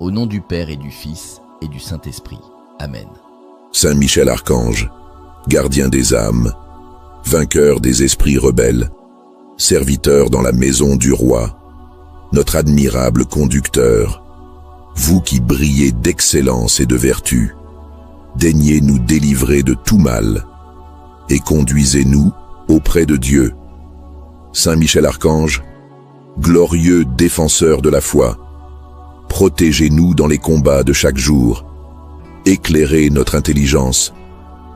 Au nom du Père et du Fils et du Saint-Esprit. Amen. Saint Michel Archange, gardien des âmes, vainqueur des esprits rebelles, serviteur dans la maison du roi, notre admirable conducteur, vous qui brillez d'excellence et de vertu, daignez nous délivrer de tout mal et conduisez-nous auprès de Dieu. Saint Michel Archange, glorieux défenseur de la foi, protégez-nous dans les combats de chaque jour, éclairez notre intelligence,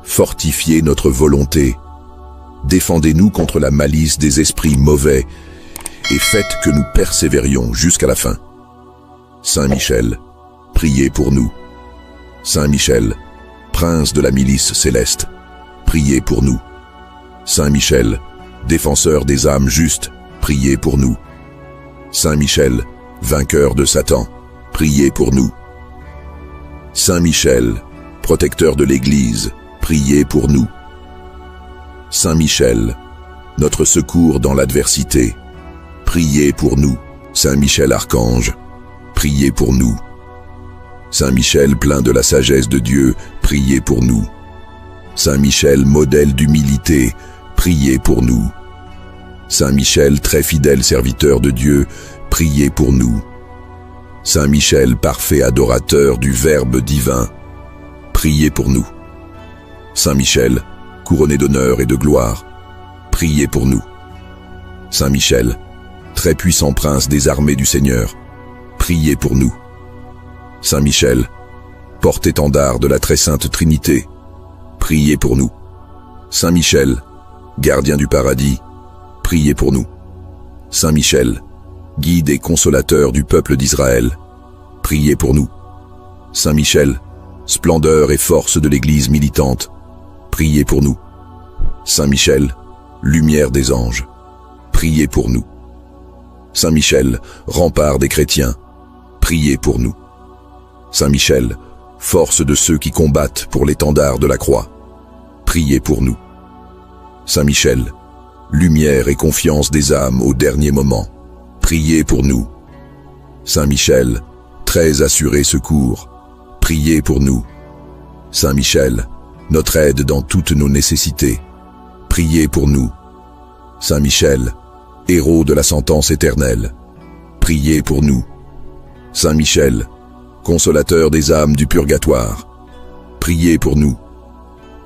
fortifiez notre volonté, défendez-nous contre la malice des esprits mauvais et faites que nous persévérions jusqu'à la fin. Saint Michel, priez pour nous. Saint Michel, prince de la milice céleste, priez pour nous. Saint Michel, défenseur des âmes justes, priez pour nous. Saint Michel, vainqueur de Satan, priez pour nous. Saint Michel, protecteur de l'Église, priez pour nous. Saint Michel, notre secours dans l'adversité, priez pour nous. Saint Michel Archange, priez pour nous. Saint Michel, plein de la sagesse de Dieu, priez pour nous. Saint Michel, modèle d'humilité, priez pour nous. Saint Michel, très fidèle serviteur de Dieu, priez pour nous. Saint Michel, parfait adorateur du Verbe divin, priez pour nous. Saint Michel, couronné d'honneur et de gloire, priez pour nous. Saint Michel, très puissant prince des armées du Seigneur, priez pour nous. Saint Michel, porte-étendard de la très sainte Trinité, priez pour nous. Saint Michel, gardien du paradis, priez pour nous. Saint Michel, guide et consolateur du peuple d'Israël, priez pour nous. Saint Michel, splendeur et force de l'Église militante, priez pour nous. Saint Michel, lumière des anges, priez pour nous. Saint Michel, rempart des chrétiens, priez pour nous. Saint Michel, force de ceux qui combattent pour l'étendard de la croix, priez pour nous. Saint Michel, lumière et confiance des âmes au dernier moment, priez pour nous. Saint Michel, très assuré secours, priez pour nous. Saint Michel, notre aide dans toutes nos nécessités, priez pour nous. Saint Michel, héros de la sentence éternelle, priez pour nous. Saint Michel, consolateur des âmes du purgatoire, priez pour nous.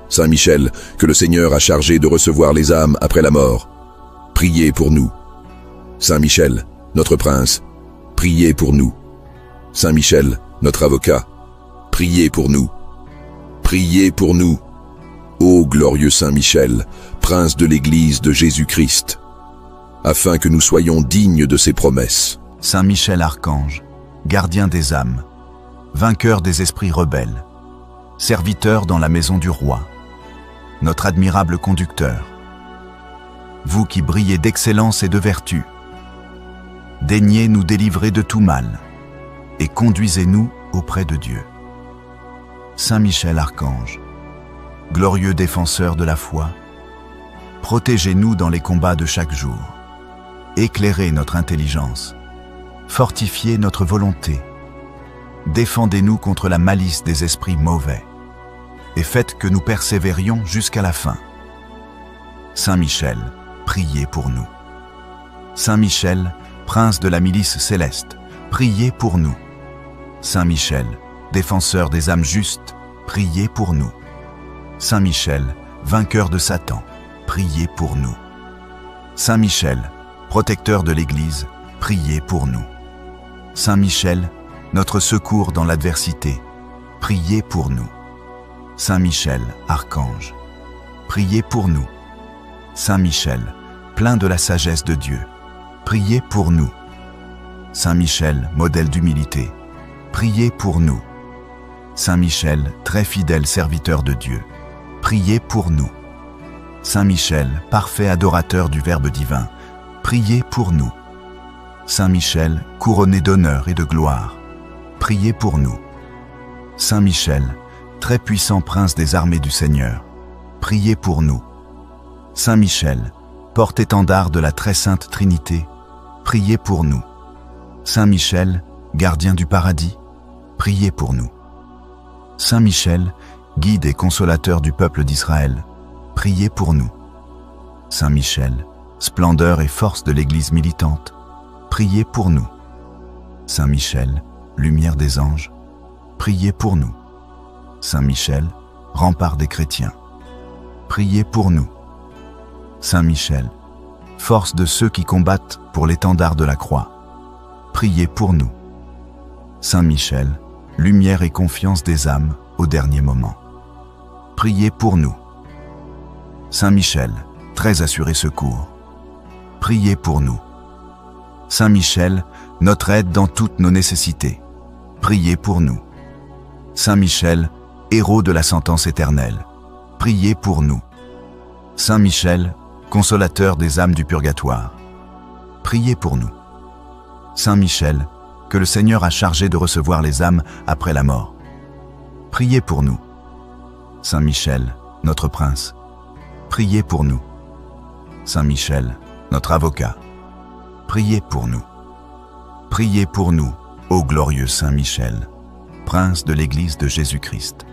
Saint Michel, que le Seigneur a chargé de recevoir les âmes après la mort, priez pour nous. Saint Michel, notre prince, priez pour nous. Saint Michel, notre avocat, priez pour nous. Priez pour nous. Ô glorieux Saint Michel, prince de l'Église de Jésus-Christ, afin que nous soyons dignes de ses promesses. Saint Michel Archange, gardien des âmes, vainqueur des esprits rebelles, serviteur dans la maison du roi, notre admirable conducteur, vous qui brillez d'excellence et de vertu, daignez nous délivrer de tout mal et conduisez-nous auprès de Dieu. Saint Michel Archange, glorieux défenseur de la foi, protégez-nous dans les combats de chaque jour, éclairez notre intelligence, fortifiez notre volonté, défendez-nous contre la malice des esprits mauvais et faites que nous persévérions jusqu'à la fin. Saint Michel, priez pour nous. Saint Michel, prince de la milice céleste, priez pour nous. Saint Michel, défenseur des âmes justes, priez pour nous. Saint Michel, vainqueur de Satan, priez pour nous. Saint Michel, protecteur de l'Église, priez pour nous. Saint Michel, notre secours dans l'adversité, priez pour nous. Saint Michel, Archange, priez pour nous. Saint Michel, plein de la sagesse de Dieu, priez pour nous. Saint Michel, modèle d'humilité, priez pour nous. Saint Michel, très fidèle serviteur de Dieu, priez pour nous. Saint Michel, parfait adorateur du Verbe divin, priez pour nous. Saint Michel, couronné d'honneur et de gloire, priez pour nous. Saint Michel, très puissant prince des armées du Seigneur, priez pour nous. Saint Michel, porte-étendard de la très sainte Trinité, priez pour nous. Saint Michel, gardien du paradis, priez pour nous. Saint Michel, guide et consolateur du peuple d'Israël, priez pour nous. Saint Michel, splendeur et force de l'Église militante, priez pour nous. Saint Michel, lumière des anges, priez pour nous. Saint Michel, rempart des chrétiens, priez pour nous. Saint Michel, force de ceux qui combattent pour l'étendard de la croix, priez pour nous. Saint Michel, lumière et confiance des âmes au dernier moment, priez pour nous. Saint Michel, très assuré secours, priez pour nous. Saint Michel, notre aide dans toutes nos nécessités, priez pour nous. Saint Michel, héros de la sentence éternelle, priez pour nous. Saint Michel, consolateur des âmes du purgatoire, priez pour nous. Saint Michel, que le Seigneur a chargé de recevoir les âmes après la mort, priez pour nous. Saint Michel, notre prince, priez pour nous. Saint Michel, notre avocat, priez pour nous. Priez pour nous, ô glorieux Saint Michel, prince de l'Église de Jésus-Christ,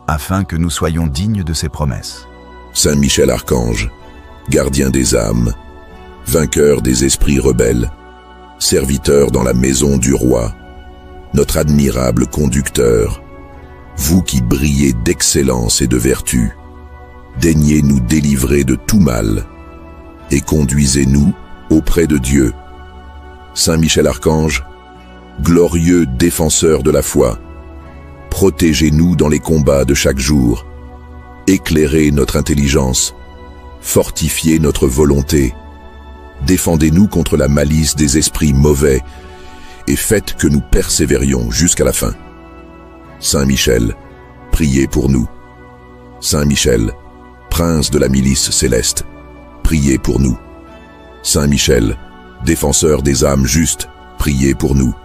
afin que nous soyons dignes de ses promesses. Saint Michel Archange, gardien des âmes, vainqueur des esprits rebelles, serviteur dans la maison du roi, notre admirable conducteur, vous qui brillez d'excellence et de vertu, daignez nous délivrer de tout mal et conduisez-nous auprès de Dieu. Saint Michel Archange, glorieux défenseur de la foi, protégez-nous dans les combats de chaque jour, éclairez notre intelligence, fortifiez notre volonté, défendez-nous contre la malice des esprits mauvais et faites que nous persévérions jusqu'à la fin. Saint Michel, priez pour nous. Saint Michel, prince de la milice céleste, priez pour nous. Saint Michel, défenseur des âmes justes, priez pour nous.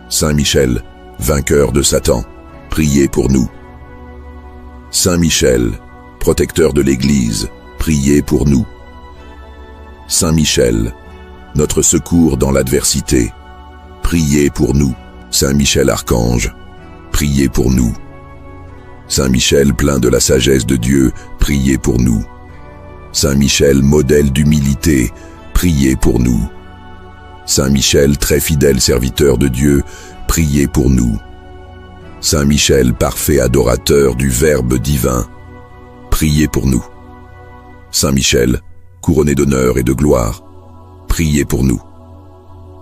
Saint Michel, vainqueur de Satan, priez pour nous. Saint Michel, protecteur de l'Église, priez pour nous. Saint Michel, notre secours dans l'adversité, priez pour nous. Saint Michel Archange, priez pour nous. Saint Michel, plein de la sagesse de Dieu, priez pour nous. Saint Michel, modèle d'humilité, priez pour nous. Saint Michel, très fidèle serviteur de Dieu, priez pour nous. Saint Michel, parfait adorateur du Verbe divin, priez pour nous. Saint Michel, couronné d'honneur et de gloire, priez pour nous.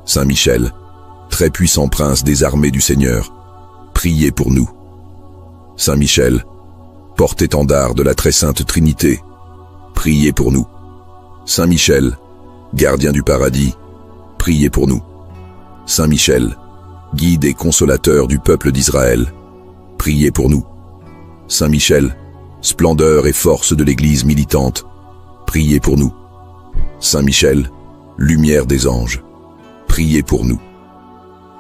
Saint Michel, très puissant prince des armées du Seigneur, priez pour nous. Saint Michel, porte-étendard de la très sainte Trinité, priez pour nous. Saint Michel, gardien du paradis, priez pour nous. Saint Michel, guide et consolateur du peuple d'Israël, priez pour nous. Saint Michel, splendeur et force de l'Église militante, priez pour nous. Saint Michel, lumière des anges, priez pour nous.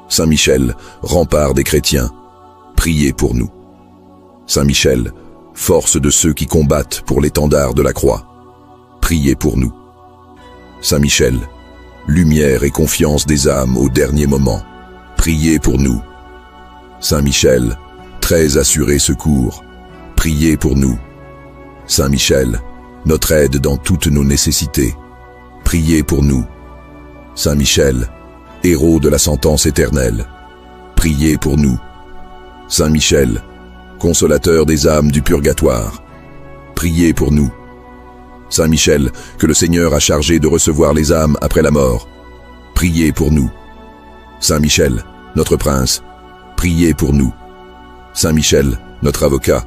Saint Michel, rempart des chrétiens, priez pour nous. Saint Michel, force de ceux qui combattent pour l'étendard de la croix, priez pour nous. Saint Michel, lumière et confiance des âmes au dernier moment, priez pour nous. Saint Michel, très assuré secours, priez pour nous. Saint Michel, notre aide dans toutes nos nécessités, priez pour nous. Saint Michel, héros de la sentence éternelle, priez pour nous. Saint Michel, consolateur des âmes du purgatoire, priez pour nous. Saint Michel, que le Seigneur a chargé de recevoir les âmes après la mort, priez pour nous. Saint Michel, notre prince, priez pour nous. Saint Michel, notre avocat,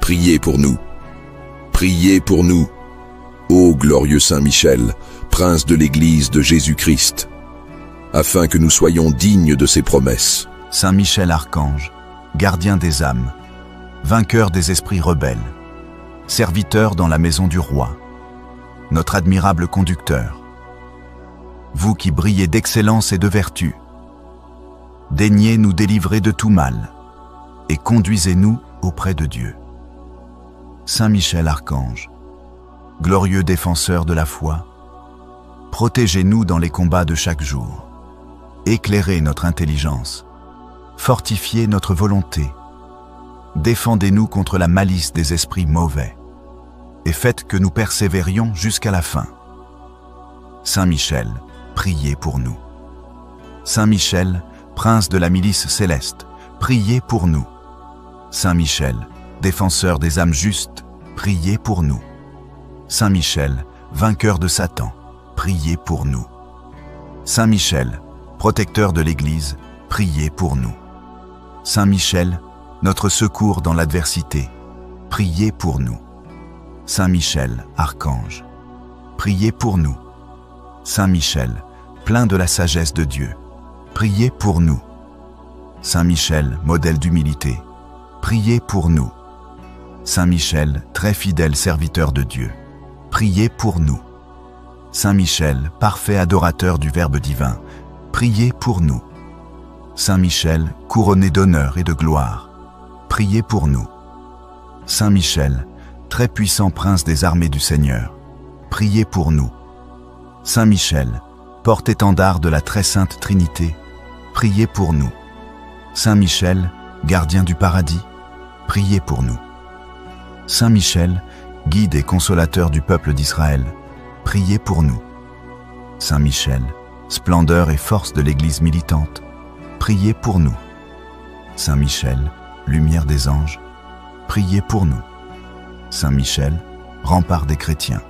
priez pour nous. Priez pour nous, ô glorieux Saint Michel, prince de l'Église de Jésus-Christ, afin que nous soyons dignes de ses promesses. Saint Michel Archange, gardien des âmes, vainqueur des esprits rebelles, serviteur dans la maison du roi, notre admirable conducteur, vous qui brillez d'excellence et de vertu, daignez nous délivrer de tout mal et conduisez-nous auprès de Dieu. Saint Michel Archange, glorieux défenseur de la foi, protégez-nous dans les combats de chaque jour, éclairez notre intelligence, fortifiez notre volonté. Défendez-nous contre la malice des esprits mauvais, et faites que nous persévérions jusqu'à la fin. Saint Michel, priez pour nous. Saint Michel, prince de la milice céleste, priez pour nous. Saint Michel, défenseur des âmes justes, priez pour nous. Saint Michel, vainqueur de Satan, priez pour nous. Saint Michel, protecteur de l'Église, priez pour nous. Saint Michel, notre secours dans l'adversité, priez pour nous. Saint Michel, archange, priez pour nous. Saint Michel, plein de la sagesse de Dieu, priez pour nous. Saint Michel, modèle d'humilité, priez pour nous. Saint Michel, très fidèle serviteur de Dieu, priez pour nous. Saint Michel, parfait adorateur du Verbe divin, priez pour nous. Saint Michel, couronné d'honneur et de gloire, priez pour nous. Saint Michel, très puissant prince des armées du Seigneur, priez pour nous. Saint Michel, porte-étendard de la très sainte Trinité, priez pour nous. Saint Michel, gardien du paradis, priez pour nous. Saint Michel, guide et consolateur du peuple d'Israël, priez pour nous. Saint Michel, splendeur et force de l'Église militante, priez pour nous. Saint Michel, lumière des anges, priez pour nous. Saint Michel, rempart des chrétiens,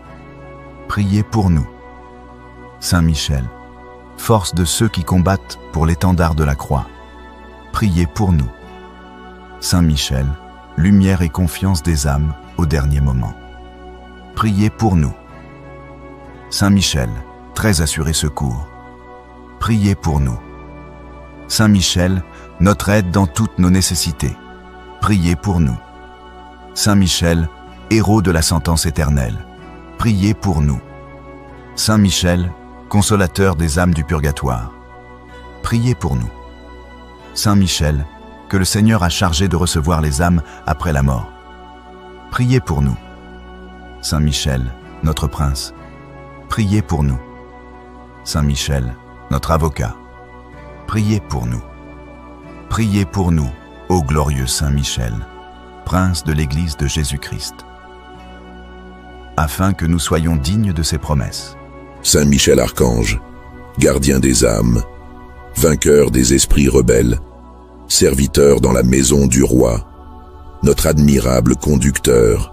priez pour nous. Saint Michel, force de ceux qui combattent pour l'étendard de la croix, priez pour nous. Saint Michel, lumière et confiance des âmes au dernier moment, priez pour nous. Saint Michel, très assuré secours, priez pour nous. Saint Michel, notre aide dans toutes nos nécessités, priez pour nous. Saint Michel, héros de la sentence éternelle, priez pour nous. Saint Michel, consolateur des âmes du purgatoire, priez pour nous. Saint Michel, que le Seigneur a chargé de recevoir les âmes après la mort, priez pour nous. Saint Michel, notre prince, priez pour nous. Saint Michel, notre avocat, priez pour nous. Priez pour nous, ô glorieux Saint Michel, prince de l'Église de Jésus-Christ, afin que nous soyons dignes de ses promesses. Saint Michel Archange, gardien des âmes, vainqueur des esprits rebelles, serviteur dans la maison du roi, notre admirable conducteur,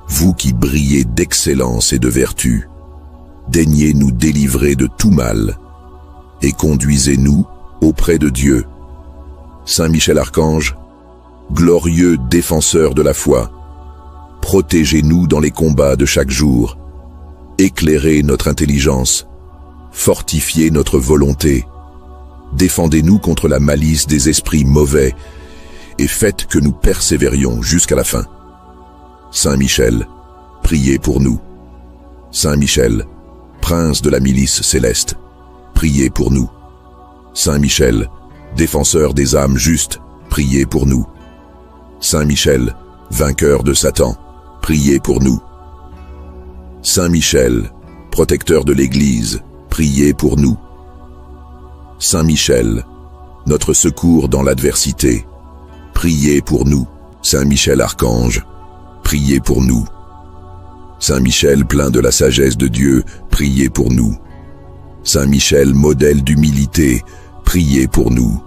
vous qui brillez d'excellence et de vertu, daignez nous délivrer de tout mal et conduisez-nous auprès de Dieu. Saint Michel Archange, glorieux défenseur de la foi, protégez-nous dans les combats de chaque jour, éclairez notre intelligence, fortifiez notre volonté, défendez-nous contre la malice des esprits mauvais et faites que nous persévérions jusqu'à la fin. Saint Michel, priez pour nous. Saint Michel, prince de la milice céleste, priez pour nous. Saint Michel, défenseur des âmes justes, priez pour nous. Saint Michel, vainqueur de Satan, priez pour nous. Saint Michel, protecteur de l'Église, priez pour nous. Saint Michel, notre secours dans l'adversité, priez pour nous. Saint Michel Archange, priez pour nous. Saint Michel, plein de la sagesse de Dieu, priez pour nous. Saint Michel, modèle d'humilité, priez pour nous.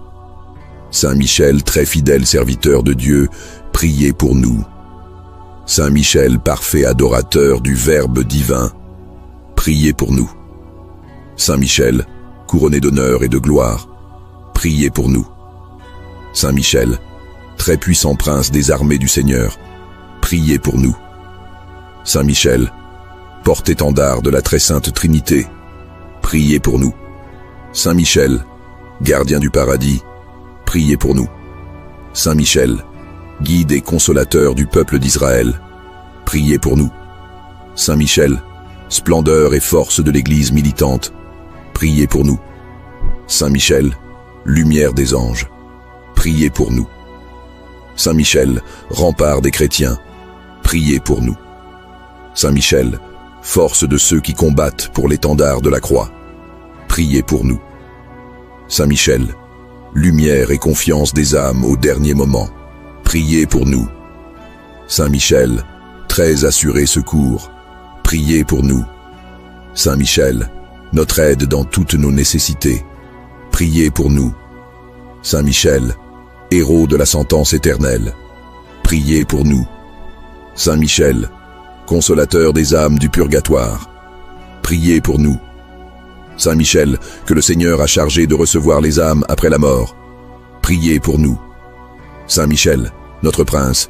Saint Michel, très fidèle serviteur de Dieu, priez pour nous. Saint Michel, parfait adorateur du Verbe divin, priez pour nous. Saint Michel, couronné d'honneur et de gloire, priez pour nous. Saint Michel, très puissant prince des armées du Seigneur, priez pour nous. Saint Michel, porte-étendard de la très sainte Trinité, priez pour nous. Saint Michel, gardien du paradis, priez pour nous. Saint Michel, guide et consolateur du peuple d'Israël, priez pour nous. Saint Michel, splendeur et force de l'Église militante, priez pour nous. Saint Michel, lumière des anges, priez pour nous. Saint Michel, rempart des chrétiens, priez pour nous. Saint Michel, force de ceux qui combattent pour l'étendard de la croix, priez pour nous. Saint Michel, lumière et confiance des âmes au dernier moment, priez pour nous. Saint Michel, très assuré secours, priez pour nous. Saint Michel, notre aide dans toutes nos nécessités, priez pour nous. Saint Michel, héros de la sentence éternelle, priez pour nous. Saint Michel, consolateur des âmes du purgatoire, priez pour nous. Saint Michel, que le Seigneur a chargé de recevoir les âmes après la mort, priez pour nous. Saint Michel, notre prince,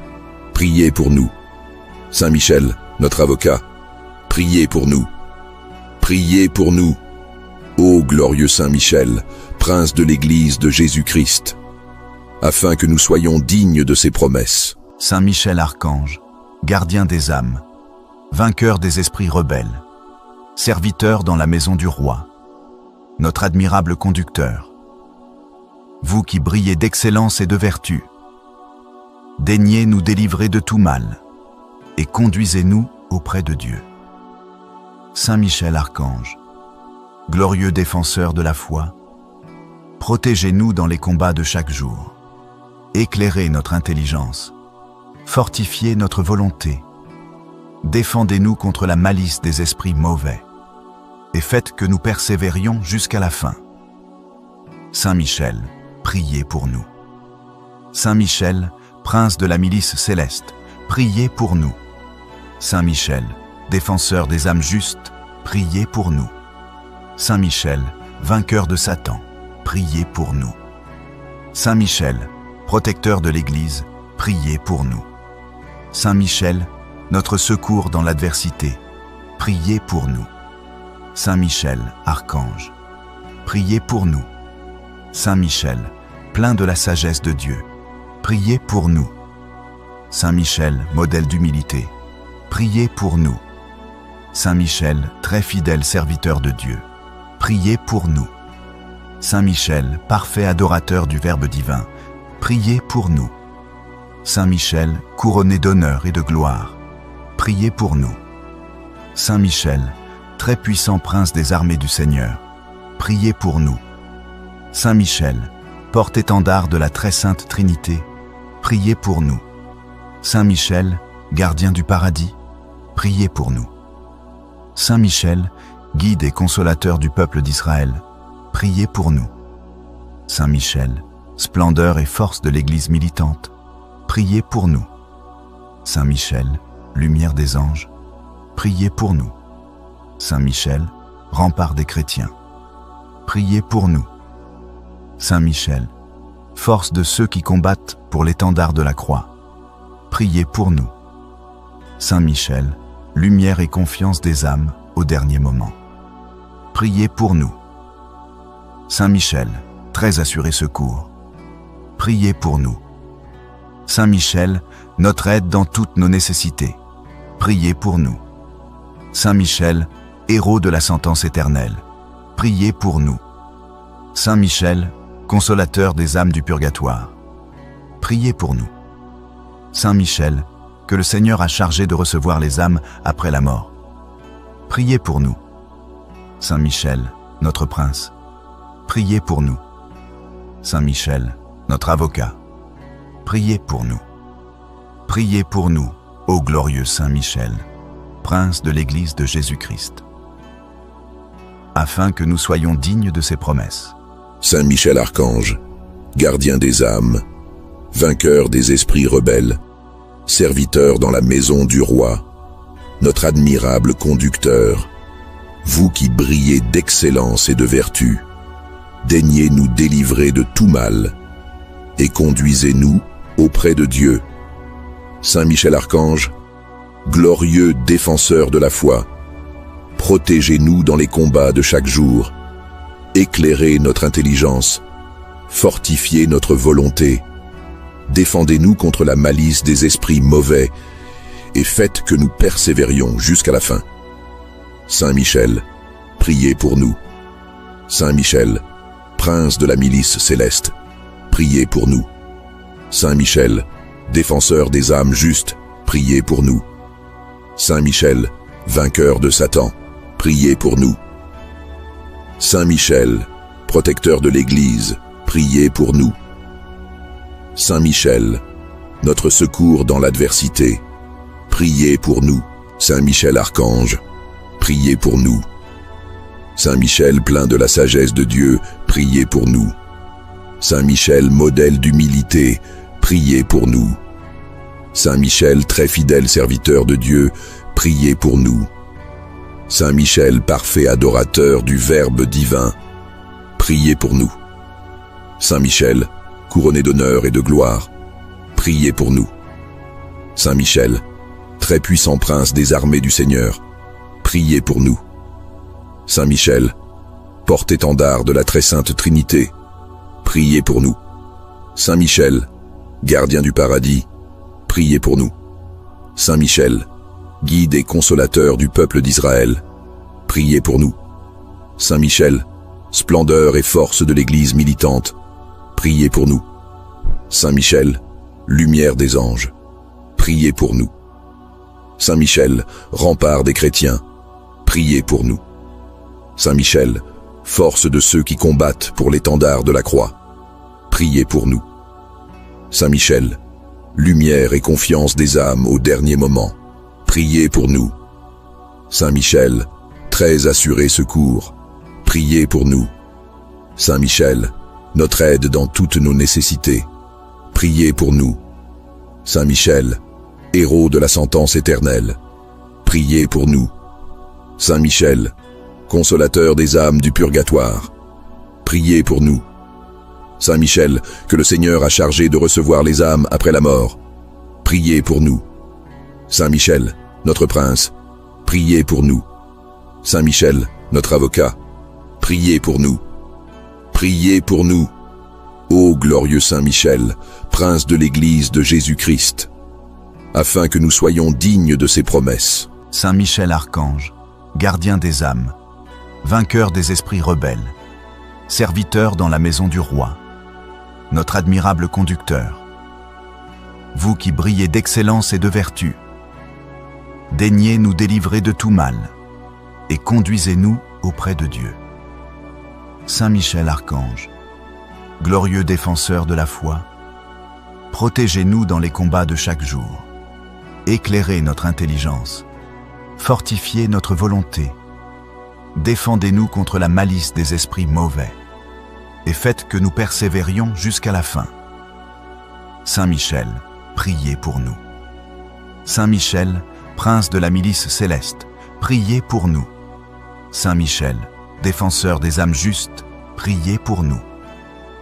priez pour nous. Saint Michel, notre avocat, priez pour nous. Priez pour nous. Ô glorieux Saint Michel, prince de l'Église de Jésus-Christ, afin que nous soyons dignes de ses promesses. Saint Michel Archange, gardien des âmes, vainqueur des esprits rebelles, serviteur dans la maison du roi, notre admirable conducteur, vous qui brillez d'excellence et de vertu, daignez nous délivrer de tout mal et conduisez-nous auprès de Dieu. Saint Michel Archange, glorieux défenseur de la foi, protégez-nous dans les combats de chaque jour, éclairez notre intelligence, fortifiez notre volonté, défendez-nous contre la malice des esprits mauvais, et faites que nous persévérions jusqu'à la fin. Saint Michel, priez pour nous. Saint Michel, prince de la milice céleste, priez pour nous. Saint Michel, défenseur des âmes justes, priez pour nous. Saint Michel, vainqueur de Satan, priez pour nous. Saint Michel, protecteur de l'Église, priez pour nous. Saint Michel, notre secours dans l'adversité, priez pour nous. Saint Michel, Archange, priez pour nous. Saint Michel, plein de la sagesse de Dieu, priez pour nous. Saint Michel, modèle d'humilité, priez pour nous. Saint Michel, très fidèle serviteur de Dieu, priez pour nous. Saint Michel, parfait adorateur du Verbe divin, priez pour nous. Saint Michel, couronné d'honneur et de gloire, priez pour nous. Saint Michel, très puissant prince des armées du Seigneur, priez pour nous. Saint Michel, porte-étendard de la très sainte Trinité, priez pour nous. Saint Michel, gardien du paradis, priez pour nous. Saint Michel, guide et consolateur du peuple d'Israël, priez pour nous. Saint Michel, splendeur et force de l'Église militante, priez pour nous. Saint Michel, lumière des anges, priez pour nous. Saint Michel, rempart des chrétiens, priez pour nous. Saint Michel, force de ceux qui combattent pour l'étendard de la croix, priez pour nous. Saint Michel, lumière et confiance des âmes au dernier moment, priez pour nous. Saint Michel, très assuré secours, priez pour nous. Saint Michel, notre aide dans toutes nos nécessités, priez pour nous. Saint Michel, héros de la sentence éternelle, priez pour nous. Saint Michel, consolateur des âmes du purgatoire, priez pour nous. Saint Michel, que le Seigneur a chargé de recevoir les âmes après la mort, priez pour nous. Saint Michel, notre prince, priez pour nous. Saint Michel, notre avocat, priez pour nous. Priez pour nous, ô glorieux Saint Michel, prince de l'Église de Jésus-Christ, afin que nous soyons dignes de ses promesses. Saint Michel Archange, gardien des âmes, vainqueur des esprits rebelles, serviteur dans la maison du roi, notre admirable conducteur, vous qui brillez d'excellence et de vertu, daignez nous délivrer de tout mal et conduisez-nous auprès de Dieu. Saint Michel Archange, glorieux défenseur de la foi, protégez-nous dans les combats de chaque jour, éclairez notre intelligence, fortifiez notre volonté, défendez-nous contre la malice des esprits mauvais et faites que nous persévérions jusqu'à la fin. Saint Michel, priez pour nous. Saint Michel, prince de la milice céleste, priez pour nous. Saint Michel, défenseur des âmes justes, priez pour nous. Saint Michel, vainqueur de Satan, priez pour nous. Saint Michel, protecteur de l'Église, priez pour nous. Saint Michel, notre secours dans l'adversité, priez pour nous. Saint Michel Archange, priez pour nous. Saint Michel plein de la sagesse de Dieu, priez pour nous. Saint Michel modèle d'humilité, priez pour nous. Saint Michel très fidèle serviteur de Dieu, priez pour nous. Saint Michel parfait adorateur du Verbe divin, priez pour nous. Saint Michel, couronné d'honneur et de gloire, priez pour nous. Saint Michel, très puissant prince des armées du Seigneur, priez pour nous. Saint Michel, porte-étendard de la très sainte Trinité, priez pour nous. Saint Michel, gardien du paradis, priez pour nous. Saint Michel, guide et consolateur du peuple d'Israël, priez pour nous. Saint Michel, splendeur et force de l'Église militante, priez pour nous. Saint Michel, lumière des anges, priez pour nous. Saint Michel, rempart des chrétiens, priez pour nous. Saint Michel, force de ceux qui combattent pour l'étendard de la croix, priez pour nous. Saint Michel, lumière et confiance des âmes au dernier moment, priez pour nous. Saint Michel, très assuré secours, priez pour nous. Saint Michel, notre aide dans toutes nos nécessités, priez pour nous. Saint Michel, héros de la sentence éternelle, priez pour nous. Saint Michel, consolateur des âmes du purgatoire, priez pour nous. Saint Michel, que le Seigneur a chargé de recevoir les âmes après la mort, priez pour nous. Saint Michel, notre prince, priez pour nous. Saint Michel, notre avocat, priez pour nous. Priez pour nous. Ô glorieux Saint Michel, prince de l'Église de Jésus-Christ, afin que nous soyons dignes de ses promesses. Saint Michel Archange, gardien des âmes, vainqueur des esprits rebelles, serviteur dans la maison du roi, notre admirable conducteur, vous qui brillez d'excellence et de vertu, daignez nous délivrer de tout mal et conduisez-nous auprès de Dieu. Saint Michel Archange, glorieux défenseur de la foi, protégez-nous dans les combats de chaque jour, éclairez notre intelligence, fortifiez notre volonté, défendez-nous contre la malice des esprits mauvais, et faites que nous persévérions jusqu'à la fin. Saint Michel, priez pour nous. Saint Michel, prince de la milice céleste, priez pour nous. Saint Michel, défenseur des âmes justes, priez pour nous.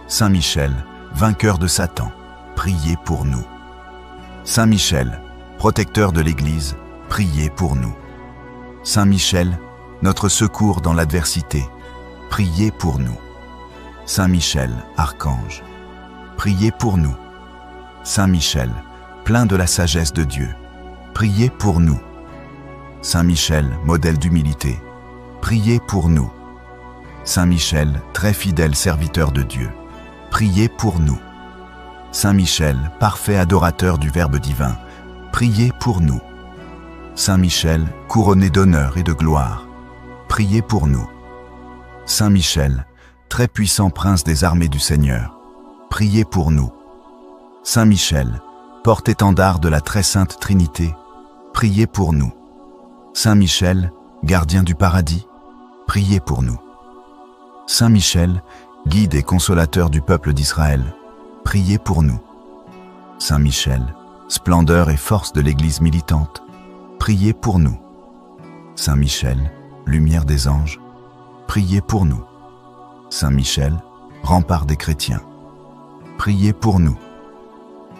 Saint Michel, vainqueur de Satan, priez pour nous. Saint Michel, protecteur de l'Église, priez pour nous. Saint Michel, notre secours dans l'adversité, priez pour nous. Saint Michel, Archange, priez pour nous. Saint Michel, plein de la sagesse de Dieu, priez pour nous. Saint Michel, modèle d'humilité, priez pour nous. Saint Michel, très fidèle serviteur de Dieu, priez pour nous. Saint Michel, parfait adorateur du Verbe divin, priez pour nous. Saint Michel, couronné d'honneur et de gloire, priez pour nous. Saint Michel, très puissant prince des armées du Seigneur, priez pour nous. Saint Michel, porte-étendard de la très sainte Trinité, priez pour nous. Saint Michel, gardien du paradis, priez pour nous. Saint Michel, guide et consolateur du peuple d'Israël, priez pour nous. Saint Michel, splendeur et force de l'Église militante, priez pour nous. Saint Michel, lumière des anges, priez pour nous. Saint Michel, rempart des chrétiens, priez pour nous.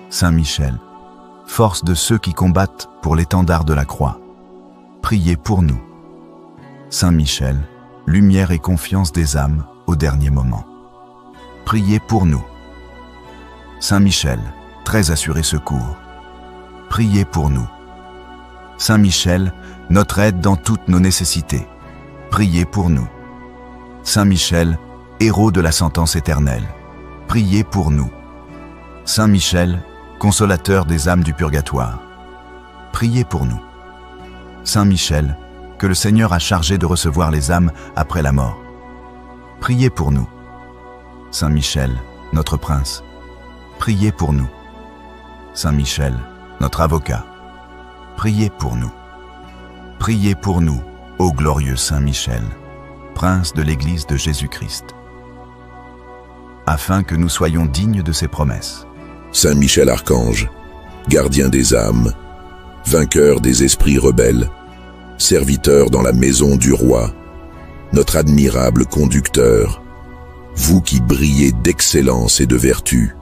Saint Michel, force de ceux qui combattent pour l'étendard de la croix, priez pour nous. Saint Michel, lumière et confiance des âmes au dernier moment, priez pour nous. Saint Michel, très assuré secours, priez pour nous. Saint Michel, notre aide dans toutes nos nécessités, priez pour nous. Saint Michel, héros de la sentence éternelle, priez pour nous. Saint Michel, consolateur des âmes du purgatoire, priez pour nous. Saint Michel, que le Seigneur a chargé de recevoir les âmes après la mort, priez pour nous. Saint Michel, notre prince, priez pour nous. Saint Michel, notre avocat, priez pour nous. Priez pour nous, ô glorieux Saint Michel, prince de l'Église de Jésus-Christ, afin que nous soyons dignes de ses promesses. Saint Michel Archange, gardien des âmes, vainqueur des esprits rebelles, serviteur dans la maison du roi, notre admirable conducteur, vous qui brillez d'excellence et de vertu,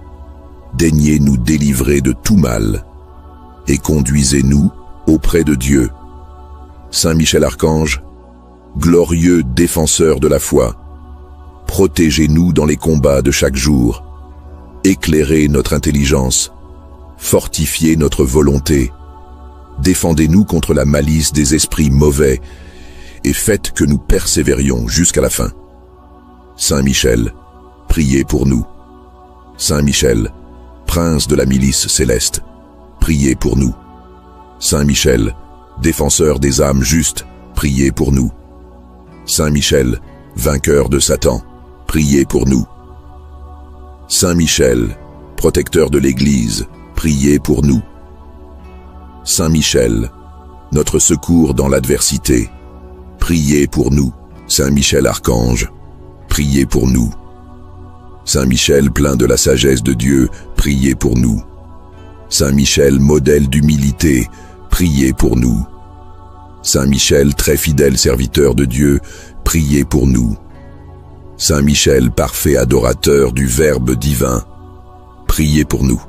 daignez nous délivrer de tout mal et conduisez-nous auprès de Dieu. Saint Michel Archange, glorieux défenseur de la foi, protégez-nous dans les combats de chaque jour, éclairez notre intelligence, fortifiez notre volonté, défendez-nous contre la malice des esprits mauvais et faites que nous persévérions jusqu'à la fin. Saint Michel, priez pour nous. Saint Michel, prince de la milice céleste, priez pour nous. Saint Michel, défenseur des âmes justes, priez pour nous. Saint Michel, vainqueur de Satan, priez pour nous. Saint Michel, protecteur de l'Église, priez pour nous. Saint Michel, notre secours dans l'adversité, priez pour nous. Saint Michel Archange, priez pour nous. Saint Michel, plein de la sagesse de Dieu, priez pour nous. Saint Michel, modèle d'humilité, priez pour nous. Saint Michel, très fidèle serviteur de Dieu, priez pour nous. Saint Michel, parfait adorateur du Verbe divin, priez pour nous.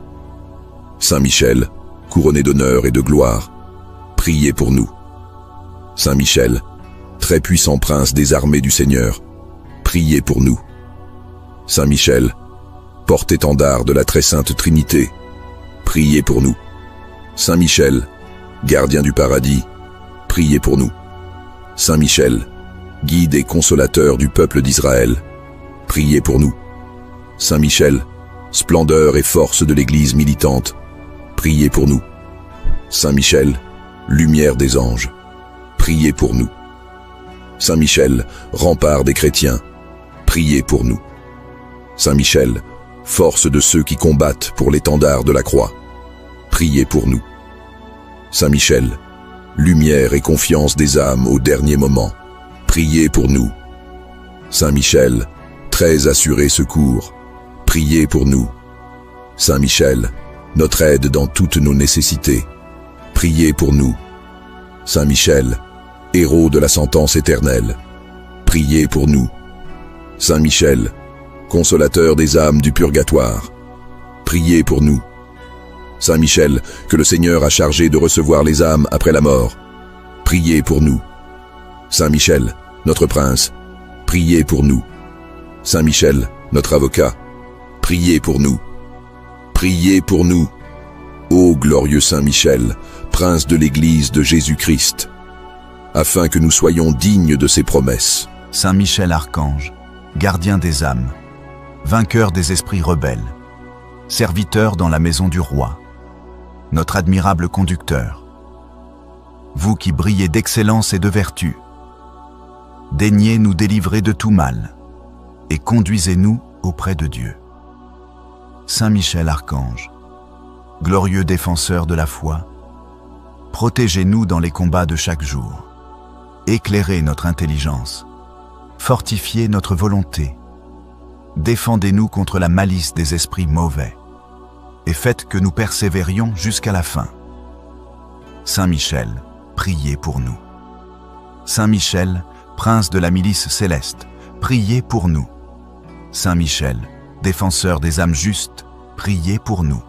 Saint Michel, couronné d'honneur et de gloire, priez pour nous. Saint Michel, très puissant prince des armées du Seigneur, priez pour nous. Saint Michel, porte-étendard de la très sainte Trinité, priez pour nous. Saint Michel, gardien du paradis, priez pour nous. Saint Michel, guide et consolateur du peuple d'Israël, priez pour nous. Saint Michel, splendeur et force de l'Église militante, priez pour nous. Saint Michel, lumière des anges, priez pour nous. Saint Michel, rempart des chrétiens, priez pour nous. Saint Michel, force de ceux qui combattent pour l'étendard de la croix, priez pour nous. Saint Michel, lumière et confiance des âmes au dernier moment, priez pour nous. Saint Michel, très assuré secours, priez pour nous. Saint Michel, notre aide dans toutes nos nécessités, priez pour nous. Saint Michel, héros de la sentence éternelle, priez pour nous. Saint Michel, consolateur des âmes du purgatoire, priez pour nous. Saint Michel, que le Seigneur a chargé de recevoir les âmes après la mort, priez pour nous. Saint Michel, notre prince, priez pour nous. Saint Michel, notre avocat, priez pour nous. Priez pour nous, ô glorieux Saint Michel, prince de l'Église de Jésus-Christ, afin que nous soyons dignes de ses promesses. Saint Michel Archange, gardien des âmes, vainqueur des esprits rebelles, serviteur dans la maison du roi, notre admirable conducteur, vous qui brillez d'excellence et de vertu, daignez nous délivrer de tout mal et conduisez-nous auprès de Dieu. Saint Michel Archange, glorieux défenseur de la foi, protégez-nous dans les combats de chaque jour, éclairez notre intelligence, fortifiez notre volonté, défendez-nous contre la malice des esprits mauvais, et faites que nous persévérions jusqu'à la fin. Saint Michel, priez pour nous. Saint Michel, prince de la milice céleste, priez pour nous. Saint Michel, défenseur des âmes justes, priez pour nous.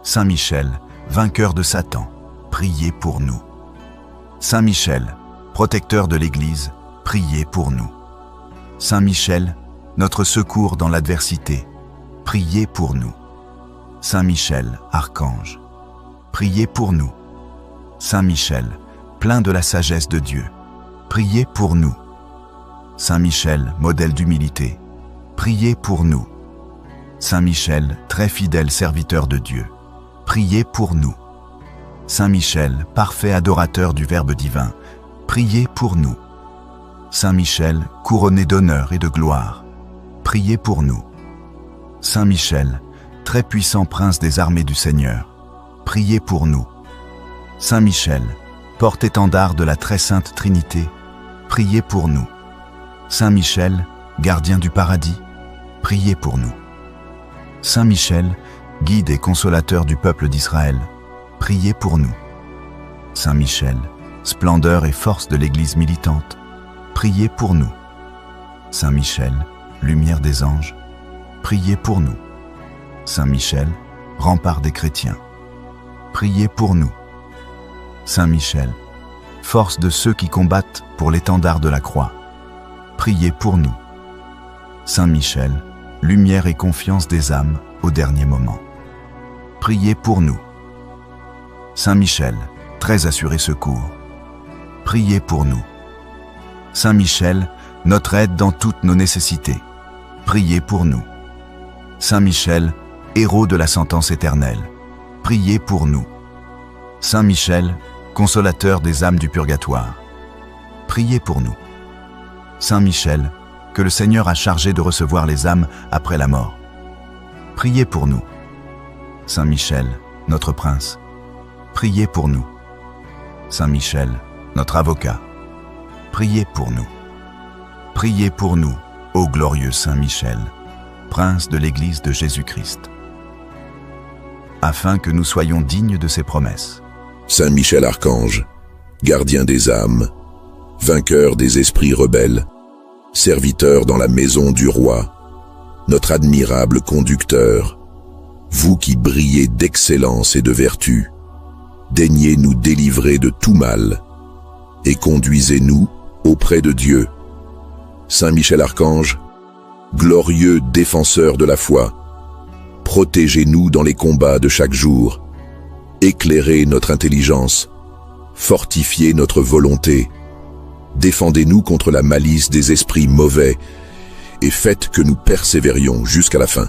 Saint Michel, vainqueur de Satan, priez pour nous. Saint Michel, protecteur de l'Église, priez pour nous. Saint Michel, notre secours dans l'adversité, priez pour nous. Saint Michel, Archange, priez pour nous. Saint Michel, plein de la sagesse de Dieu, priez pour nous. Saint Michel, modèle d'humilité, priez pour nous. Saint Michel, très fidèle serviteur de Dieu, priez pour nous. Saint Michel, parfait adorateur du Verbe divin, priez pour nous. Saint Michel, couronné d'honneur et de gloire, priez pour nous. Saint Michel, très puissant prince des armées du Seigneur, priez pour nous. Saint Michel, porte-étendard de la très sainte Trinité, priez pour nous. Saint Michel, gardien du paradis, priez pour nous. Saint Michel, guide et consolateur du peuple d'Israël, priez pour nous. Saint Michel, splendeur et force de l'Église militante, priez pour nous. Saint Michel, lumière des anges, priez pour nous. Saint Michel, rempart des chrétiens, priez pour nous. Saint Michel, force de ceux qui combattent pour l'étendard de la croix, priez pour nous. Saint Michel, lumière et confiance des âmes au dernier moment, priez pour nous. Saint Michel, très assuré secours, priez pour nous. Saint Michel, notre aide dans toutes nos nécessités, priez pour nous. Saint Michel, héros de la sentence éternelle, priez pour nous. Saint Michel, consolateur des âmes du purgatoire, priez pour nous. Saint Michel, que le Seigneur a chargé de recevoir les âmes après la mort, priez pour nous. Saint Michel, notre prince, priez pour nous. Saint Michel, notre avocat, priez pour nous. Priez pour nous, ô glorieux Saint Michel, prince de l'Église de Jésus-Christ, afin que nous soyons dignes de ses promesses. Saint Michel Archange, gardien des âmes, vainqueur des esprits rebelles, serviteur dans la maison du roi, notre admirable conducteur, vous qui brillez d'excellence et de vertu, daignez nous délivrer de tout mal et conduisez-nous auprès de Dieu. Saint Michel Archange, glorieux défenseur de la foi, protégez-nous dans les combats de chaque jour, éclairez notre intelligence, fortifiez notre volonté, défendez-nous contre la malice des esprits mauvais et faites que nous persévérions jusqu'à la fin.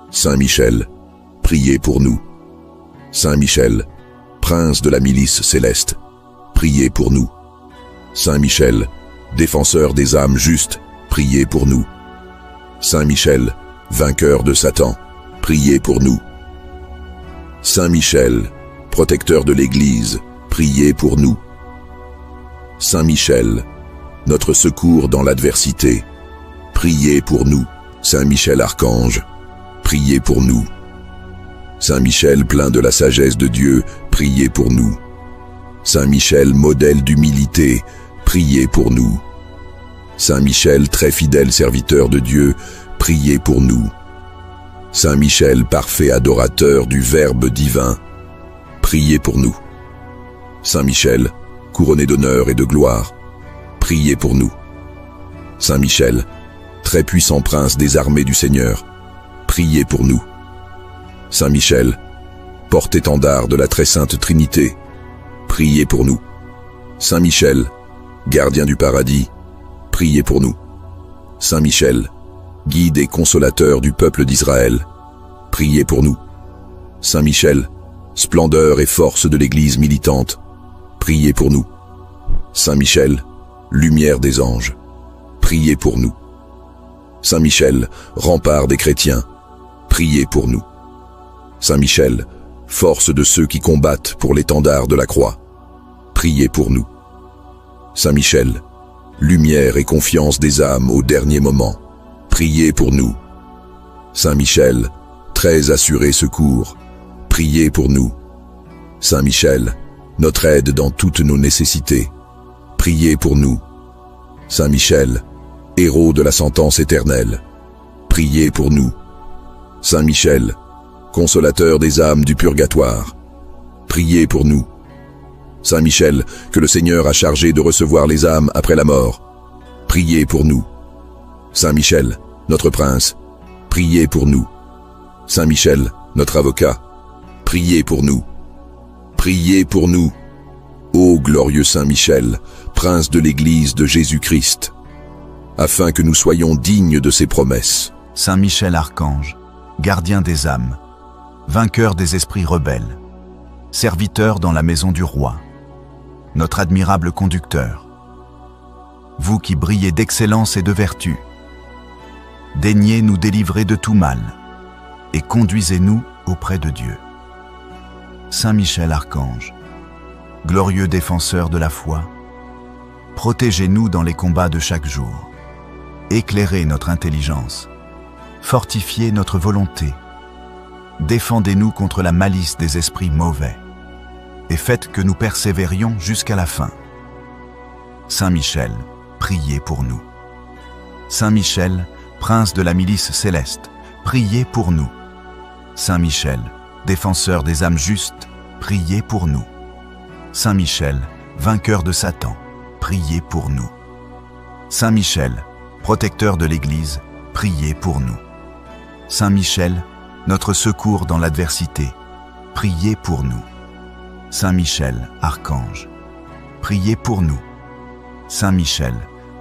Saint Michel, priez pour nous. Saint Michel, prince de la milice céleste, priez pour nous. Saint Michel, défenseur des âmes justes, priez pour nous. Saint Michel, vainqueur de Satan, priez pour nous. Saint Michel, protecteur de l'Église, priez pour nous. Saint Michel, notre secours dans l'adversité, priez pour nous. Saint Michel Archange, priez pour nous. Saint Michel, plein de la sagesse de Dieu, priez pour nous. Saint Michel, modèle d'humilité, priez pour nous. Saint Michel, très fidèle serviteur de Dieu, priez pour nous. Saint Michel, parfait adorateur du Verbe divin, priez pour nous. Saint Michel, couronné d'honneur et de gloire, priez pour nous. Saint Michel, très puissant prince des armées du Seigneur, priez pour nous. Saint Michel, porte-étendard de la très sainte Trinité, priez pour nous. Saint Michel, gardien du paradis, priez pour nous. Saint Michel, guide et consolateur du peuple d'Israël, priez pour nous. Saint Michel, splendeur et force de l'Église militante, priez pour nous. Saint Michel, lumière des anges, priez pour nous. Saint Michel, rempart des chrétiens, priez pour nous. Saint Michel, force de ceux qui combattent pour l'étendard de la croix, priez pour nous. Saint Michel, lumière et confiance des âmes au dernier moment, priez pour nous. Saint Michel, très assuré secours, priez pour nous. Saint Michel, notre aide dans toutes nos nécessités, priez pour nous. Saint Michel, héros de la sentence éternelle, priez pour nous. Saint Michel, consolateur des âmes du purgatoire, priez pour nous. Saint Michel, que le Seigneur a chargé de recevoir les âmes après la mort, priez pour nous. Saint Michel, notre prince, priez pour nous. Saint Michel, notre avocat, priez pour nous. Priez pour nous, ô glorieux Saint Michel, prince de l'Église de Jésus-Christ, afin que nous soyons dignes de ses promesses. Saint Michel Archange, gardien des âmes, vainqueur des esprits rebelles, serviteur dans la maison du roi, notre admirable conducteur, vous qui brillez d'excellence et de vertu, daignez nous délivrer de tout mal, et conduisez-nous auprès de Dieu. Saint Michel Archange, glorieux défenseur de la foi, protégez-nous dans les combats de chaque jour, éclairez notre intelligence, fortifiez notre volonté, défendez-nous contre la malice des esprits mauvais, et faites que nous persévérions jusqu'à la fin. Saint Michel, priez pour nous. Saint Michel, prince de la milice céleste, priez pour nous. Saint Michel, défenseur des âmes justes, priez pour nous. Saint Michel, vainqueur de Satan, priez pour nous. Saint Michel, protecteur de l'Église, priez pour nous. Saint Michel, notre secours dans l'adversité, priez pour nous. Saint Michel, archange, priez pour nous. Saint Michel,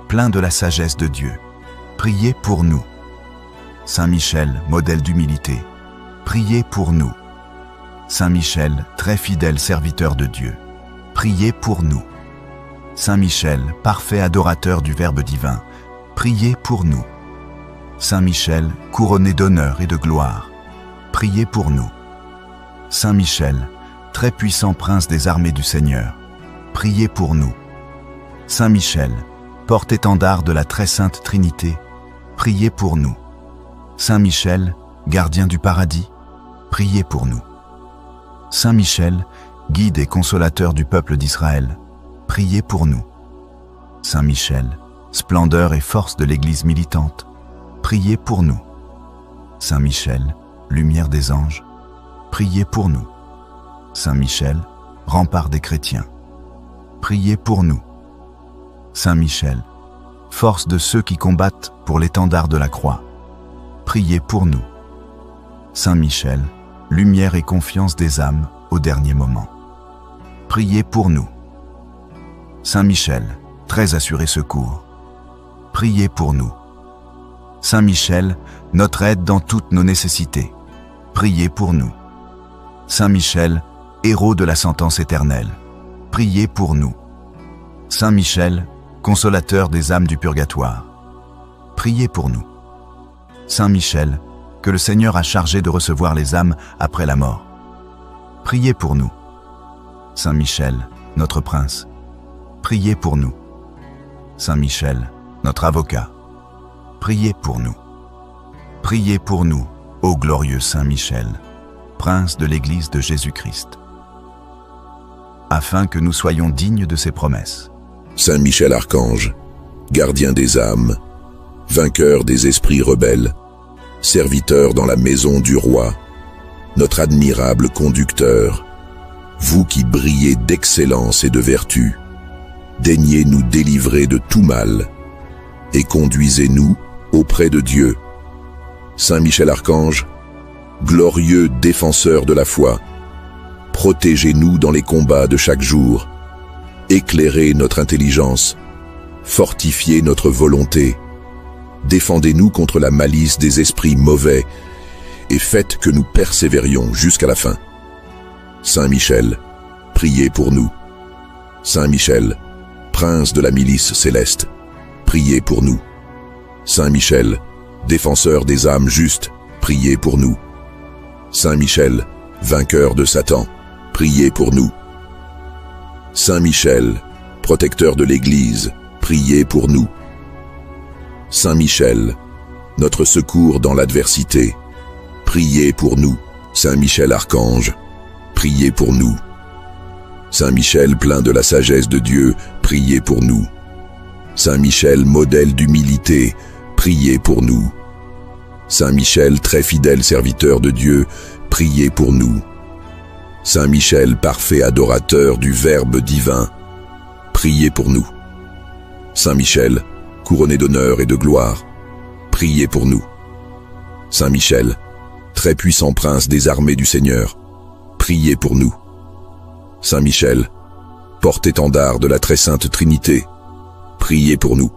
plein de la sagesse de Dieu, priez pour nous. Saint Michel, modèle d'humilité, priez pour nous. Saint Michel, très fidèle serviteur de Dieu, priez pour nous. Saint Michel, parfait adorateur du Verbe divin, priez pour nous. Saint Michel, couronné d'honneur et de gloire, priez pour nous. Saint Michel, très puissant prince des armées du Seigneur, priez pour nous. Saint Michel, porte-étendard de la très sainte Trinité, priez pour nous. Saint Michel, gardien du paradis, priez pour nous. Saint Michel, guide et consolateur du peuple d'Israël, priez pour nous. Saint Michel, splendeur et force de l'Église militante, priez pour nous. Saint Michel, lumière des anges, priez pour nous. Saint Michel, rempart des chrétiens, priez pour nous. Saint Michel, force de ceux qui combattent pour l'étendard de la croix, priez pour nous. Saint Michel, lumière et confiance des âmes au dernier moment, priez pour nous. Saint Michel, très assuré secours, priez pour nous. Saint Michel, notre aide dans toutes nos nécessités, priez pour nous. Saint Michel, héros de la sentence éternelle, priez pour nous. Saint Michel, consolateur des âmes du purgatoire, priez pour nous. Saint Michel, que le Seigneur a chargé de recevoir les âmes après la mort, priez pour nous. Saint Michel, notre prince, priez pour nous. Saint Michel, notre avocat, priez pour nous. Priez pour nous, ô glorieux Saint Michel, prince de l'Église de Jésus-Christ, afin que nous soyons dignes de ses promesses. Saint Michel Archange, gardien des âmes, vainqueur des esprits rebelles, serviteur dans la maison du roi, notre admirable conducteur, vous qui brillez d'excellence et de vertu, daignez nous délivrer de tout mal, et conduisez-nous auprès de Dieu. Saint Michel Archange, glorieux défenseur de la foi, protégez-nous dans les combats de chaque jour, éclairez notre intelligence, fortifiez notre volonté, défendez-nous contre la malice des esprits mauvais, et faites que nous persévérions jusqu'à la fin. Saint Michel, priez pour nous. Saint Michel, prince de la milice céleste, priez pour nous. Saint Michel, défenseur des âmes justes, priez pour nous. Saint Michel, vainqueur de Satan, priez pour nous. Saint Michel, protecteur de l'Église, priez pour nous. Saint Michel, notre secours dans l'adversité, priez pour nous. Saint Michel Archange, priez pour nous. Saint Michel, plein de la sagesse de Dieu, priez pour nous. Saint Michel, modèle d'humilité, priez pour nous. Saint Michel, très fidèle serviteur de Dieu, priez pour nous. Saint Michel, parfait adorateur du Verbe divin, priez pour nous. Saint Michel, couronné d'honneur et de gloire, priez pour nous. Saint Michel, très puissant prince des armées du Seigneur, priez pour nous. Saint Michel, porte-étendard de la très sainte Trinité, priez pour nous.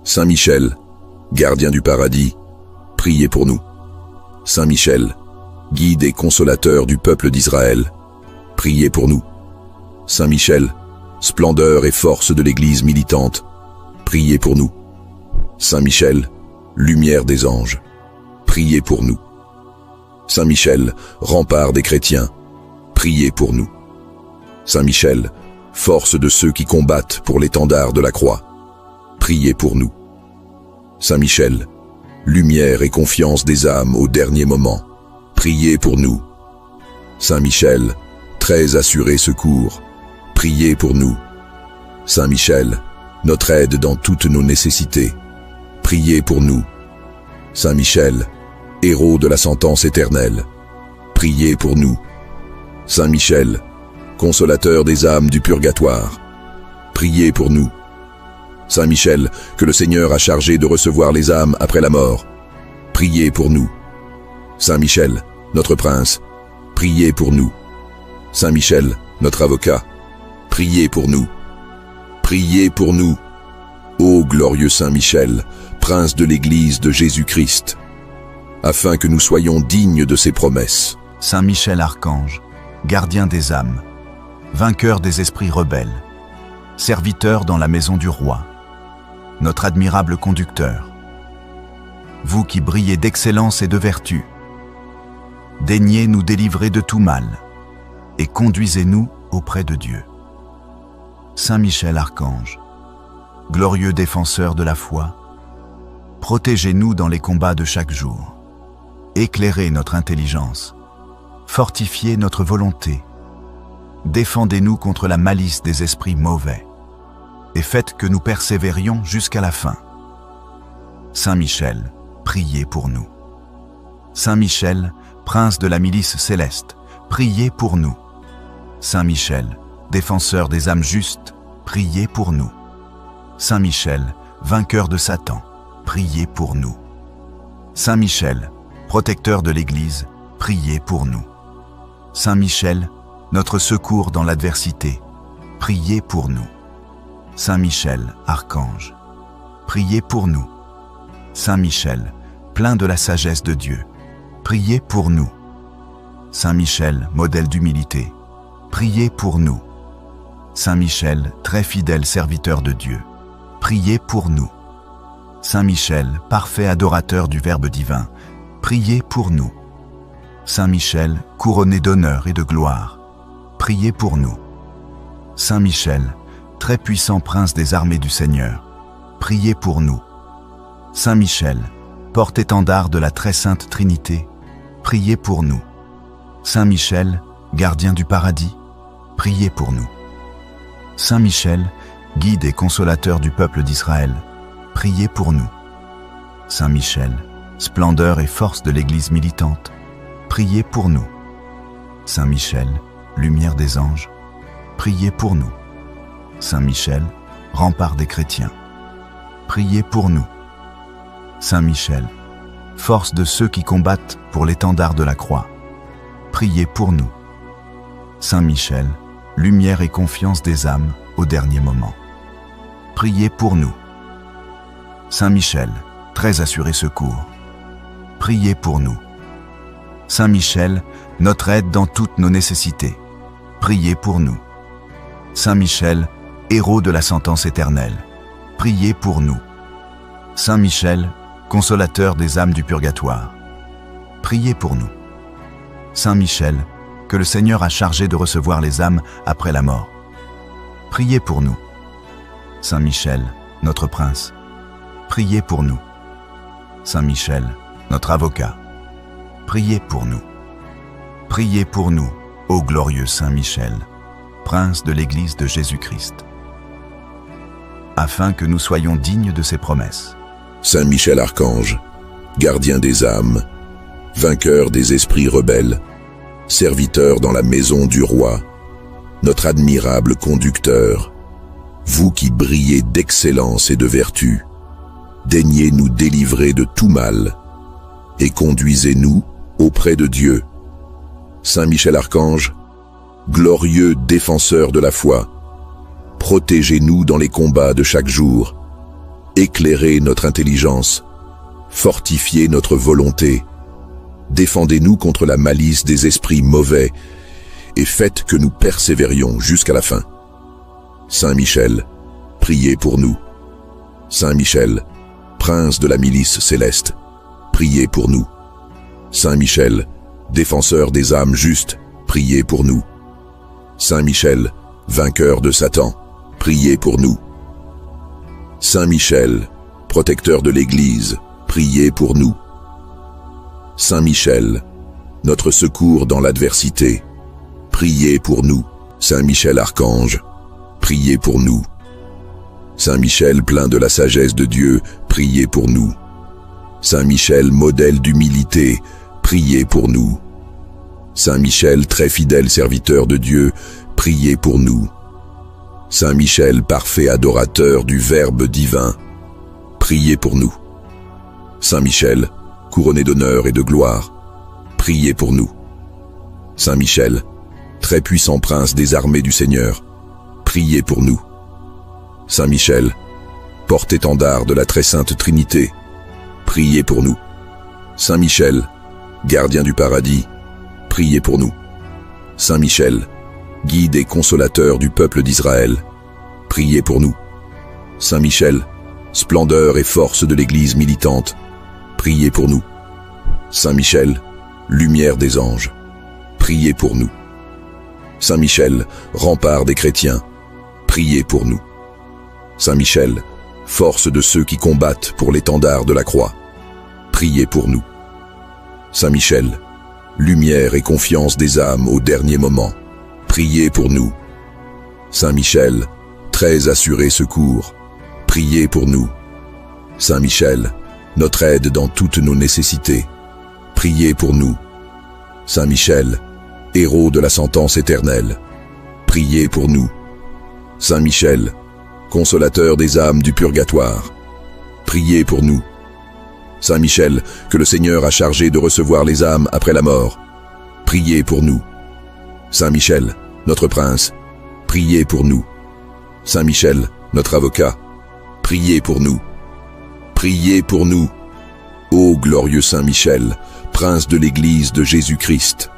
Saint Michel, gardien du paradis, priez pour nous. Saint Michel, guide et consolateur du peuple d'Israël, priez pour nous. Saint Michel, splendeur et force de l'Église militante, priez pour nous. Saint Michel, lumière des anges, priez pour nous. Saint Michel, rempart des chrétiens, priez pour nous. Saint Michel, force de ceux qui combattent pour l'étendard de la croix, priez pour nous. Saint Michel, lumière et confiance des âmes au dernier moment, priez pour nous. Saint Michel, très assuré secours, priez pour nous. Saint Michel, notre aide dans toutes nos nécessités, priez pour nous. Saint Michel, héros de la sentence éternelle, priez pour nous. Saint Michel, consolateur des âmes du purgatoire, priez pour nous. Saint Michel, que le Seigneur a chargé de recevoir les âmes après la mort, priez pour nous. Saint Michel, notre prince, priez pour nous. Saint Michel, notre avocat, priez pour nous. Priez pour nous. Ô glorieux Saint Michel, prince de l'Église de Jésus-Christ, afin que nous soyons dignes de ses promesses. Saint Michel Archange, gardien des âmes, vainqueur des esprits rebelles, serviteur dans la maison du roi, notre admirable conducteur, vous qui brillez d'excellence et de vertu, daignez nous délivrer de tout mal et conduisez-nous auprès de Dieu. Saint Michel Archange, glorieux défenseur de la foi, protégez-nous dans les combats de chaque jour, éclairez notre intelligence, fortifiez notre volonté, défendez-nous contre la malice des esprits mauvais, et faites que nous persévérions jusqu'à la fin. Saint Michel, priez pour nous. Saint Michel, prince de la milice céleste, priez pour nous. Saint Michel, défenseur des âmes justes, priez pour nous. Saint Michel, vainqueur de Satan, priez pour nous. Saint Michel, protecteur de l'Église, priez pour nous. Saint Michel, notre secours dans l'adversité, priez pour nous. Saint Michel, archange, priez pour nous. Saint Michel, plein de la sagesse de Dieu, priez pour nous. Saint Michel, modèle d'humilité, priez pour nous. Saint Michel, très fidèle serviteur de Dieu, priez pour nous. Saint Michel, parfait adorateur du Verbe divin, priez pour nous. Saint Michel, couronné d'honneur et de gloire, priez pour nous. Saint Michel, très puissant prince des armées du Seigneur, priez pour nous. Saint Michel, porte-étendard de la très sainte Trinité, priez pour nous. Saint Michel, gardien du paradis, priez pour nous. Saint Michel, guide et consolateur du peuple d'Israël, priez pour nous. Saint Michel, splendeur et force de l'Église militante, priez pour nous. Saint Michel, lumière des anges, priez pour nous. Saint Michel, rempart des chrétiens, priez pour nous. Saint Michel, force de ceux qui combattent pour l'étendard de la croix, priez pour nous. Saint Michel, lumière et confiance des âmes au dernier moment, priez pour nous. Saint Michel, très assuré secours, priez pour nous. Saint Michel, notre aide dans toutes nos nécessités, priez pour nous. Saint Michel, héros de la sentence éternelle, priez pour nous. Saint Michel, consolateur des âmes du purgatoire, priez pour nous. Saint Michel, que le Seigneur a chargé de recevoir les âmes après la mort, priez pour nous. Saint Michel, notre prince, priez pour nous. Saint Michel, notre avocat, priez pour nous. Priez pour nous, ô glorieux Saint Michel, prince de l'Église de Jésus-Christ, afin que nous soyons dignes de ses promesses. Saint Michel Archange, gardien des âmes, vainqueur des esprits rebelles, serviteur dans la maison du roi, notre admirable conducteur, vous qui brillez d'excellence et de vertu, daignez nous délivrer de tout mal et conduisez-nous auprès de Dieu. Saint Michel Archange, glorieux défenseur de la foi, protégez-nous dans les combats de chaque jour, éclairez notre intelligence, fortifiez notre volonté, défendez-nous contre la malice des esprits mauvais et faites que nous persévérions jusqu'à la fin. Saint Michel, priez pour nous. Saint Michel, prince de la milice céleste, priez pour nous. Saint Michel, défenseur des âmes justes, priez pour nous. Saint Michel, vainqueur de Satan, priez pour nous. Saint Michel, protecteur de l'Église, priez pour nous. Saint Michel, notre secours dans l'adversité, priez pour nous. Saint Michel Archange, priez pour nous. Saint Michel plein de la sagesse de Dieu, priez pour nous. Saint Michel modèle d'humilité, priez pour nous. Saint Michel très fidèle serviteur de Dieu, priez pour nous. Saint Michel parfait adorateur du Verbe divin, priez pour nous. Saint Michel, couronné d'honneur et de gloire, priez pour nous. Saint Michel, très puissant prince des armées du Seigneur, priez pour nous. Saint Michel, porte-étendard de la très sainte Trinité, priez pour nous. Saint Michel, gardien du paradis, priez pour nous. Saint Michel, guide et consolateur du peuple d'Israël, priez pour nous. Saint Michel, splendeur et force de l'Église militante, priez pour nous. Saint Michel, lumière des anges, priez pour nous. Saint Michel, rempart des chrétiens, priez pour nous. Saint Michel, force de ceux qui combattent pour l'étendard de la croix, priez pour nous. Saint Michel, lumière et confiance des âmes au dernier moment, priez pour nous. Saint Michel, très assuré secours, priez pour nous. Saint Michel, notre aide dans toutes nos nécessités, priez pour nous. Saint Michel, héros de la sentence éternelle, priez pour nous. Saint Michel, consolateur des âmes du purgatoire, priez pour nous. Saint Michel, que le Seigneur a chargé de recevoir les âmes après la mort, priez pour nous. Saint Michel, notre prince, priez pour nous. Saint Michel, notre avocat, priez pour nous. Priez pour nous. Ô glorieux Saint Michel, prince de l'Église de Jésus-Christ,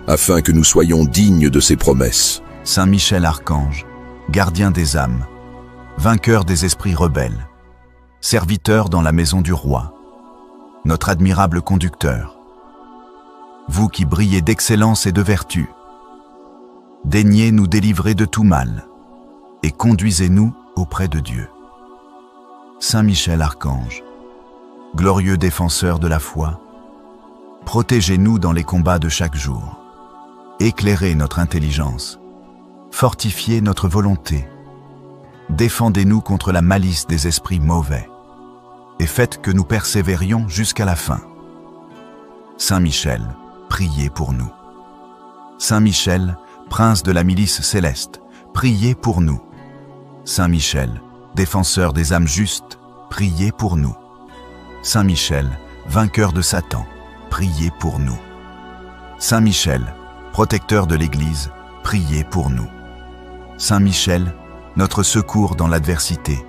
afin que nous soyons dignes de ses promesses. Saint Michel Archange, gardien des âmes, vainqueur des esprits rebelles, serviteur dans la maison du roi, notre admirable conducteur, vous qui brillez d'excellence et de vertu, daignez nous délivrer de tout mal et conduisez-nous auprès de Dieu. Saint Michel Archange, glorieux défenseur de la foi, protégez-nous dans les combats de chaque jour, éclairez notre intelligence, fortifiez notre volonté, défendez-nous contre la malice des esprits mauvais, et faites que nous persévérions jusqu'à la fin. Saint Michel, priez pour nous. Saint Michel, prince de la milice céleste, priez pour nous. Saint Michel, défenseur des âmes justes, priez pour nous. Saint Michel, vainqueur de Satan, priez pour nous. Saint Michel, protecteur de l'Église, priez pour nous. Saint Michel, notre secours dans l'adversité,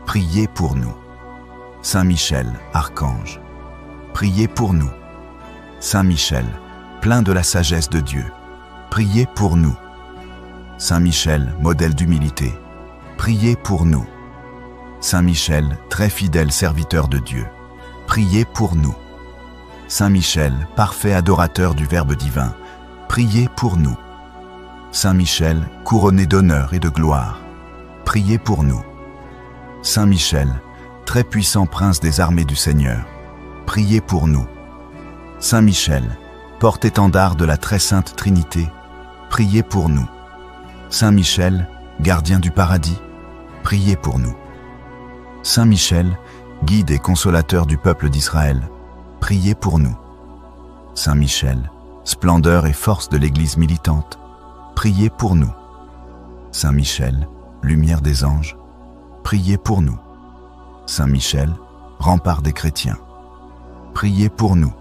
priez pour nous. Saint Michel, Archange, priez pour nous. Saint Michel, plein de la sagesse de Dieu, priez pour nous. Saint Michel, modèle d'humilité, priez pour nous. Saint Michel, très fidèle serviteur de Dieu, priez pour nous. Saint Michel, parfait adorateur du Verbe divin, priez pour nous. Saint Michel, couronné d'honneur et de gloire, priez pour nous. Saint Michel, très puissant prince des armées du Seigneur, priez pour nous. Saint Michel, porte-étendard de la très sainte Trinité, priez pour nous. Saint Michel, gardien du paradis, priez pour nous. Saint Michel, guide et consolateur du peuple d'Israël, priez pour nous. Saint Michel, splendeur et force de l'Église militante, priez pour nous. Saint Michel, lumière des anges, priez pour nous. Saint Michel, rempart des chrétiens, priez pour nous.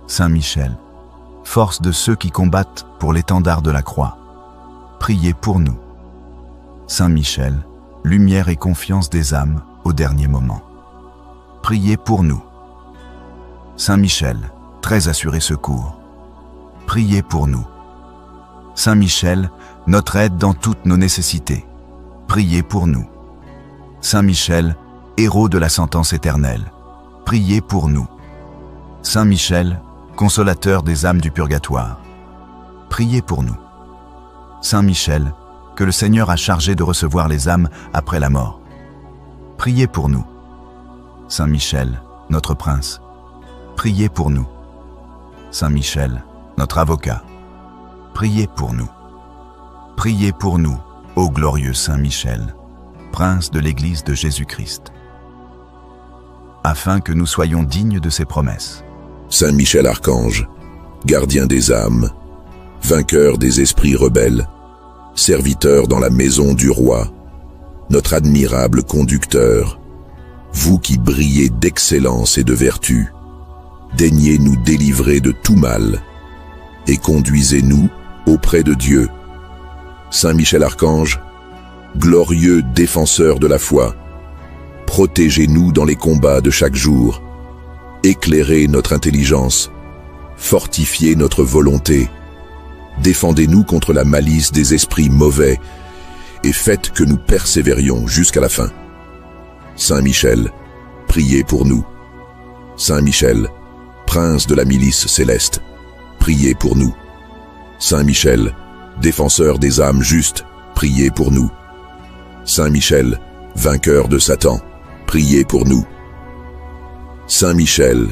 Saint Michel, force de ceux qui combattent pour l'étendard de la croix, priez pour nous. Saint Michel, lumière et confiance des âmes au dernier moment, priez pour nous. Saint Michel, très assuré secours, priez pour nous. Saint Michel, notre aide dans toutes nos nécessités, priez pour nous. Saint Michel, héros de la sentence éternelle, priez pour nous. Saint Michel, consolateur des âmes du purgatoire, priez pour nous. Saint Michel, que le Seigneur a chargé de recevoir les âmes après la mort, priez pour nous. Saint Michel, notre prince, priez pour nous. Saint Michel, notre avocat, priez pour nous. Priez pour nous, ô glorieux Saint Michel, prince de l'Église de Jésus-Christ, afin que nous soyons dignes de ses promesses. Saint Michel Archange, gardien des âmes, vainqueur des esprits rebelles, serviteur dans la maison du roi, notre admirable conducteur, vous qui brillez d'excellence et de vertu, daignez nous délivrer de tout mal et conduisez-nous auprès de Dieu. Saint Michel Archange, glorieux défenseur de la foi, protégez-nous dans les combats de chaque jour, éclairez notre intelligence, fortifiez notre volonté, défendez-nous contre la malice des esprits mauvais et faites que nous persévérions jusqu'à la fin. Saint Michel, priez pour nous. Saint Michel, prince de la milice céleste, priez pour nous. Saint Michel, défenseur des âmes justes, priez pour nous. Saint Michel, vainqueur de Satan, priez pour nous. Saint Michel,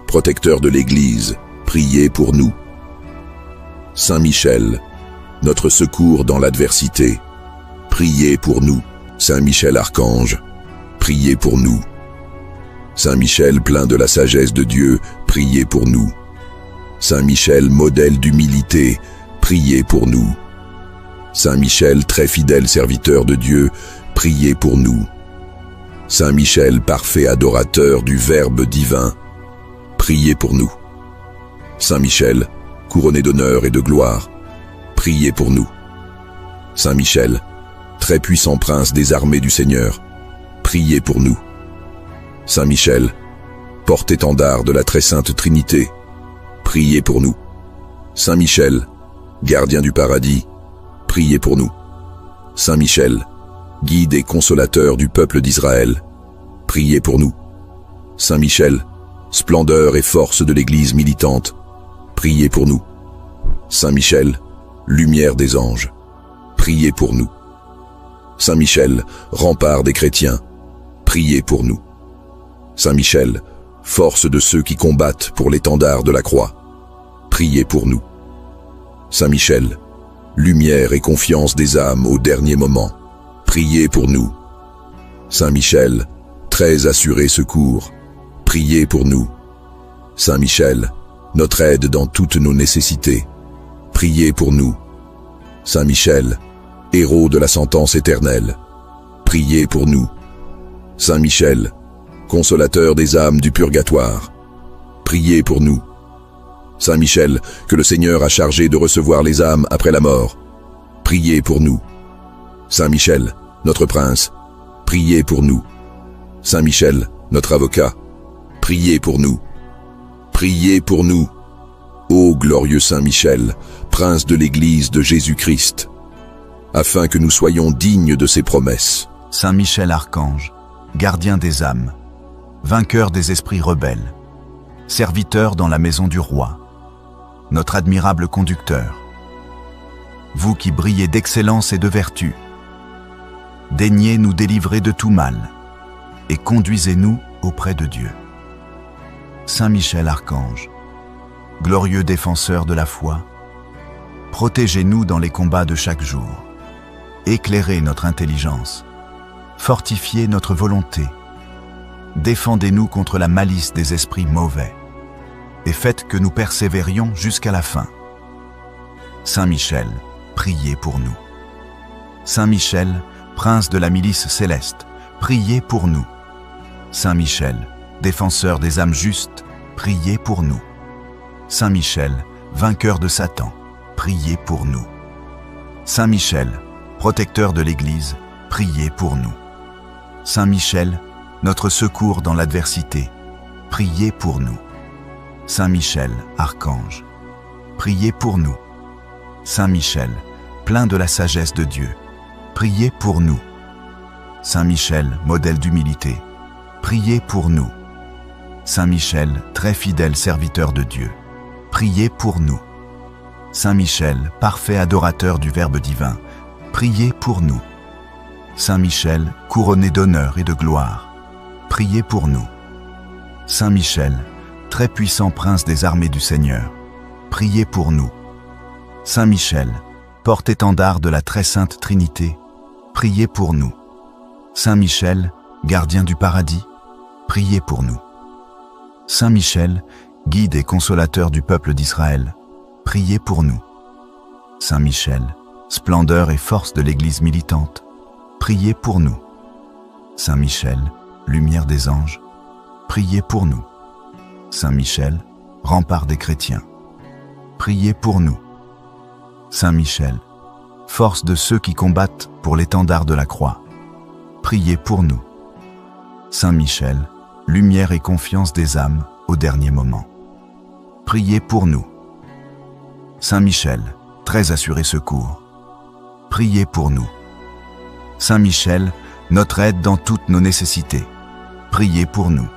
protecteur de l'Église, priez pour nous. Saint Michel, notre secours dans l'adversité, priez pour nous. Saint Michel Archange, priez pour nous. Saint Michel, plein de la sagesse de Dieu, priez pour nous. Saint Michel, modèle d'humilité, priez pour nous. Saint Michel, très fidèle serviteur de Dieu, priez pour nous. Saint Michel, parfait adorateur du Verbe divin, priez pour nous. Saint Michel, couronné d'honneur et de gloire, priez pour nous. Saint Michel, très puissant prince des armées du Seigneur, priez pour nous. Saint Michel, porte-étendard de la très sainte Trinité, priez pour nous. Saint Michel, gardien du paradis, priez pour nous. Saint Michel, guide et consolateur du peuple d'Israël, priez pour nous. Saint Michel, splendeur et force de l'Église militante, priez pour nous. Saint Michel, lumière des anges, priez pour nous. Saint Michel, rempart des chrétiens, priez pour nous. Saint Michel, force de ceux qui combattent pour l'étendard de la croix, priez pour nous. Saint Michel, lumière et confiance des âmes au dernier moment, priez pour nous. Saint Michel, très assuré secours, priez pour nous. Saint Michel, notre aide dans toutes nos nécessités, priez pour nous. Saint Michel, héros de la sentence éternelle, priez pour nous. Saint Michel, consolateur des âmes du purgatoire, priez pour nous. Saint Michel, que le Seigneur a chargé de recevoir les âmes après la mort, priez pour nous. Saint Michel, notre prince, priez pour nous. Saint Michel, notre avocat, priez pour nous. Priez pour nous, ô glorieux Saint Michel, prince de l'Église de Jésus-Christ, afin que nous soyons dignes de ses promesses. Saint Michel Archange, gardien des âmes, vainqueur des esprits rebelles, serviteur dans la maison du roi, notre admirable conducteur, vous qui brillez d'excellence et de vertu, daignez nous délivrer de tout mal et conduisez-nous auprès de Dieu. Saint Michel Archange, glorieux défenseur de la foi, protégez-nous dans les combats de chaque jour, éclairez notre intelligence, fortifiez notre volonté, défendez-nous contre la malice des esprits mauvais, et faites que nous persévérions jusqu'à la fin. Saint Michel, priez pour nous. Saint Michel, prince de la milice céleste, priez pour nous. Saint Michel, défenseur des âmes justes, priez pour nous. Saint Michel, vainqueur de Satan, priez pour nous. Saint Michel, protecteur de l'Église, priez pour nous. Saint Michel, notre secours dans l'adversité, priez pour nous. Saint Michel, Archange, priez pour nous. Saint Michel, plein de la sagesse de Dieu, priez pour nous. Saint Michel, modèle d'humilité, priez pour nous. Saint Michel, très fidèle serviteur de Dieu, priez pour nous. Saint Michel, parfait adorateur du Verbe divin, priez pour nous. Saint Michel, couronné d'honneur et de gloire, priez pour nous. Saint Michel, très puissant prince des armées du Seigneur, priez pour nous. Saint Michel, porte-étendard de la très sainte Trinité, priez pour nous. Saint Michel, gardien du paradis, priez pour nous. Saint Michel, guide et consolateur du peuple d'Israël, priez pour nous. Saint Michel, splendeur et force de l'Église militante, priez pour nous. Saint Michel, lumière des anges, priez pour nous. Saint Michel, rempart des chrétiens, priez pour nous. Saint Michel, force de ceux qui combattent pour l'étendard de la croix, priez pour nous. Saint Michel, lumière et confiance des âmes au dernier moment, priez pour nous. Saint Michel, très assuré secours, priez pour nous. Saint Michel, notre aide dans toutes nos nécessités, priez pour nous.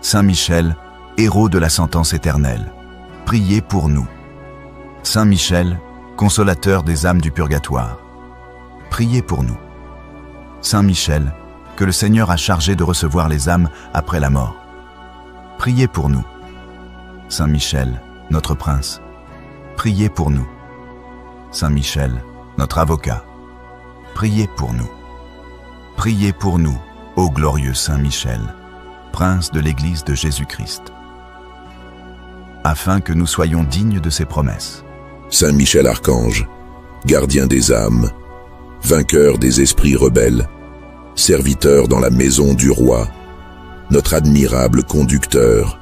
Saint Michel, héros de la sentence éternelle, priez pour nous. Saint Michel, consolateur des âmes du purgatoire, priez pour nous. Saint Michel, que le Seigneur a chargé de recevoir les âmes après la mort, priez pour nous. Saint Michel, notre prince, priez pour nous. Saint Michel, notre avocat, priez pour nous. Priez pour nous, ô glorieux Saint Michel, prince de l'Église de Jésus-Christ, afin que nous soyons dignes de ses promesses. Saint Michel Archange, gardien des âmes, vainqueur des esprits rebelles, serviteur dans la maison du roi, notre admirable conducteur,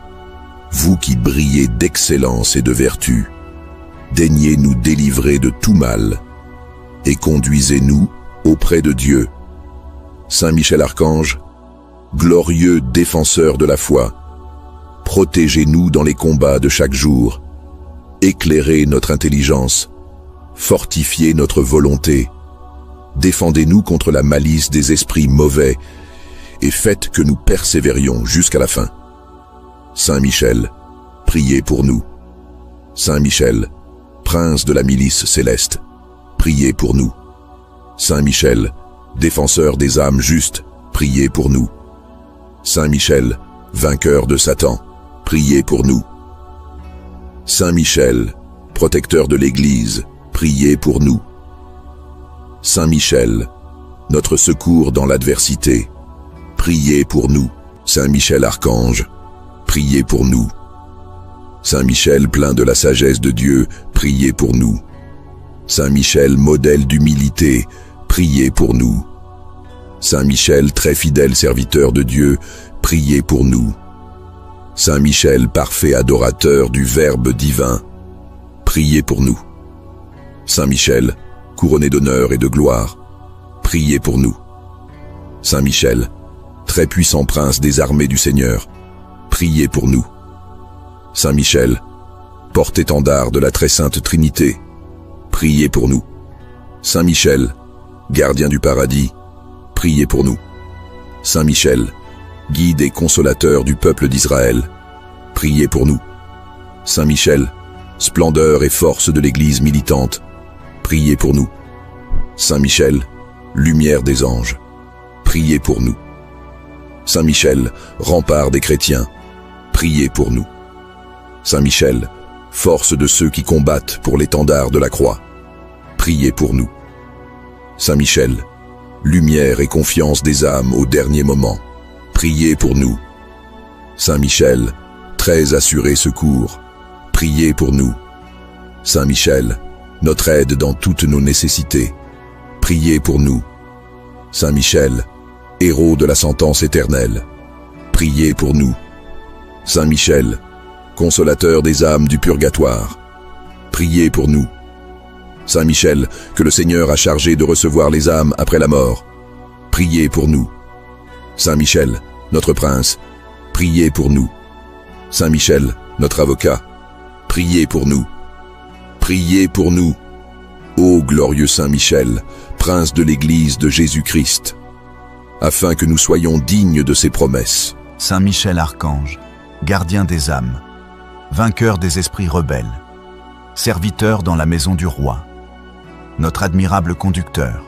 vous qui brillez d'excellence et de vertu, daignez nous délivrer de tout mal et conduisez-nous auprès de Dieu. Saint Michel Archange, glorieux défenseur de la foi, protégez-nous dans les combats de chaque jour, éclairez notre intelligence, fortifiez notre volonté, défendez-nous contre la malice des esprits mauvais et faites que nous persévérions jusqu'à la fin. Saint Michel, priez pour nous. Saint Michel, prince de la milice céleste, priez pour nous. Saint Michel, défenseur des âmes justes, priez pour nous. Saint Michel, vainqueur de Satan, priez pour nous. Saint Michel, protecteur de l'Église, priez pour nous. Saint Michel, notre secours dans l'adversité, priez pour nous. Saint Michel Archange, priez pour nous. Saint Michel, plein de la sagesse de Dieu, priez pour nous. Saint Michel, modèle d'humilité, priez pour nous. Saint Michel, très fidèle serviteur de Dieu, priez pour nous. Saint Michel, parfait adorateur du Verbe divin, priez pour nous. Saint Michel, couronné d'honneur et de gloire, priez pour nous. Saint Michel, très puissant prince des armées du Seigneur, priez pour nous. Saint Michel, porte-étendard de la très sainte Trinité, priez pour nous. Saint Michel, gardien du paradis, priez pour nous. Saint Michel, guide et consolateur du peuple d'Israël, priez pour nous. Saint Michel, splendeur et force de l'Église militante, priez pour nous. Saint Michel, lumière des anges, priez pour nous. Saint Michel, rempart des chrétiens, priez pour nous. Saint Michel, force de ceux qui combattent pour l'étendard de la croix, priez pour nous. Saint Michel, lumière et confiance des âmes au dernier moment, priez pour nous. Saint Michel, très assuré secours, priez pour nous. Saint Michel, notre aide dans toutes nos nécessités, priez pour nous. Saint Michel, héros de la sentence éternelle, priez pour nous. Saint Michel, consolateur des âmes du purgatoire, priez pour nous. Saint Michel, que le Seigneur a chargé de recevoir les âmes après la mort, priez pour nous. Saint Michel, notre prince, priez pour nous. Saint Michel, notre avocat, priez pour nous. Priez pour nous, ô glorieux Saint Michel, prince de l'Église de Jésus-Christ, afin que nous soyons dignes de ses promesses. Saint Michel Archange, gardien des âmes, vainqueur des esprits rebelles, serviteur dans la maison du roi, notre admirable conducteur,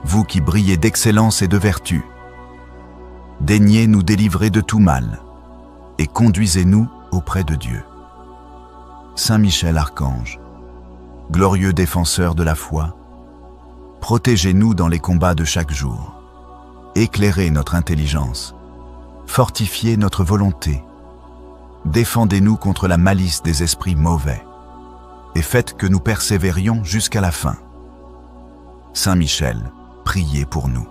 vous qui brillez d'excellence et de vertu, daignez nous délivrer de tout mal et conduisez-nous auprès de Dieu. Saint Michel Archange, glorieux défenseur de la foi, protégez-nous dans les combats de chaque jour, éclairez notre intelligence, fortifiez notre volonté, défendez-nous contre la malice des esprits mauvais, et faites que nous persévérions jusqu'à la fin. Saint Michel, priez pour nous.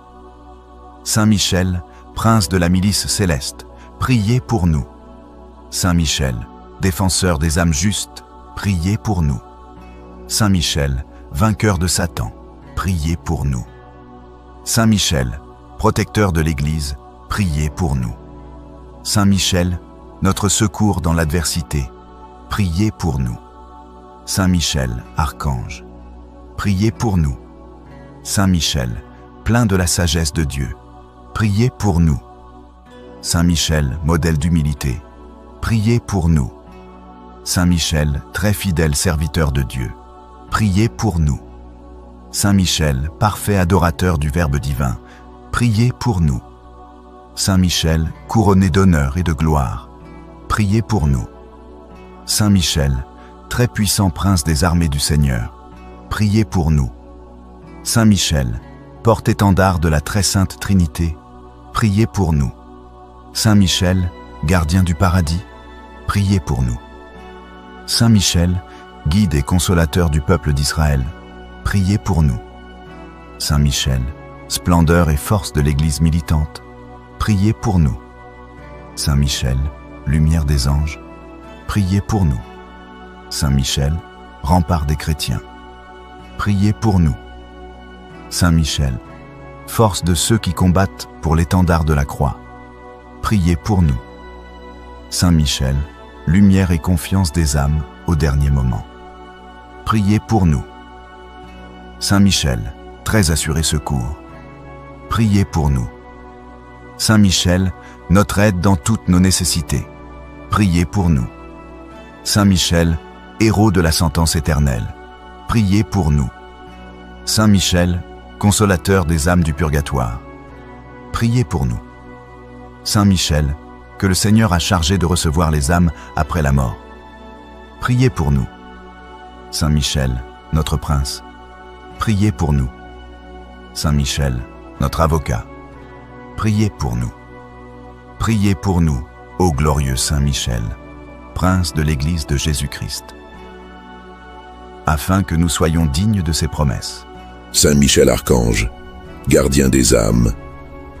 Saint Michel, prince de la milice céleste, priez pour nous. Saint Michel, défenseur des âmes justes, priez pour nous. Saint Michel, vainqueur de Satan, priez pour nous. Saint Michel, protecteur de l'Église, priez pour nous. Saint Michel, notre secours dans l'adversité, priez pour nous. Saint Michel, archange, priez pour nous. Saint Michel, plein de la sagesse de Dieu, priez pour nous. Saint Michel, modèle d'humilité, priez pour nous. Saint Michel, très fidèle serviteur de Dieu, priez pour nous. Saint Michel, parfait adorateur du Verbe divin, priez pour nous. Saint Michel, couronné d'honneur et de gloire, priez pour nous. Saint Michel, très puissant prince des armées du Seigneur, priez pour nous. Saint Michel, porte-étendard de la très sainte Trinité, priez pour nous. Saint Michel, gardien du paradis, priez pour nous. Saint Michel, guide et consolateur du peuple d'Israël, priez pour nous. Saint Michel, splendeur et force de l'Église militante, priez pour nous. Saint Michel, lumière des anges, priez pour nous. Saint Michel, rempart des chrétiens, priez pour nous. Saint Michel, force de ceux qui combattent pour l'étendard de la croix, priez pour nous. Saint Michel, lumière et confiance des âmes au dernier moment, priez pour nous. Saint Michel, très assuré secours, priez pour nous. Saint Michel, notre aide dans toutes nos nécessités, priez pour nous. Saint Michel, héros de la sentence éternelle, priez pour nous. Saint Michel, consolateur des âmes du purgatoire, priez pour nous. Saint Michel, que le Seigneur a chargé de recevoir les âmes après la mort, priez pour nous. Saint Michel, notre prince, priez pour nous. Saint Michel, notre avocat, priez pour nous. Priez pour nous, ô glorieux Saint Michel, prince de l'Église de Jésus-Christ, afin que nous soyons dignes de ses promesses. Saint Michel Archange, gardien des âmes,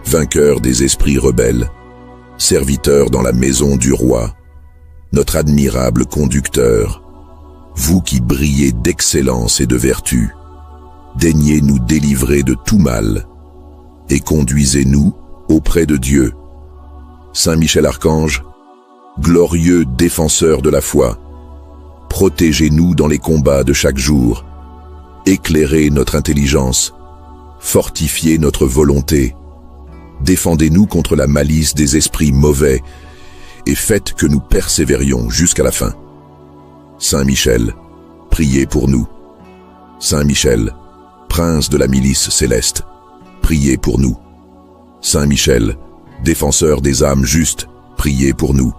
vainqueur des esprits rebelles, serviteur dans la maison du roi, notre admirable conducteur, vous qui brillez d'excellence et de vertu, daignez nous délivrer de tout mal et conduisez-nous auprès de Dieu. Saint Michel Archange, glorieux défenseur de la foi, protégez-nous dans les combats de chaque jour, éclairez notre intelligence, fortifiez notre volonté, défendez-nous contre la malice des esprits mauvais et faites que nous persévérions jusqu'à la fin. Saint Michel, priez pour nous. Saint Michel, prince de la milice céleste, priez pour nous. Saint Michel, défenseur des âmes justes, priez pour nous.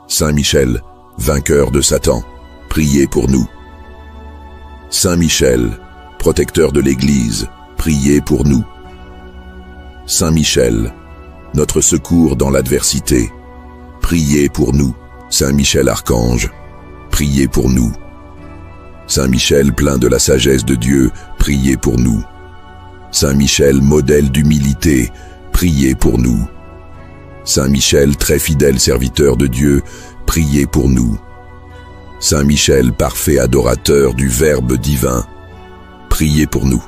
Saint Michel, vainqueur de Satan, priez pour nous. Saint Michel, protecteur de l'Église, priez pour nous. Saint Michel, notre secours dans l'adversité, priez pour nous. Saint Michel Archange, priez pour nous. Saint Michel, plein de la sagesse de Dieu, priez pour nous. Saint Michel, modèle d'humilité, priez pour nous. Saint Michel, très fidèle serviteur de Dieu, priez pour nous. Saint Michel, parfait adorateur du Verbe divin, priez pour nous.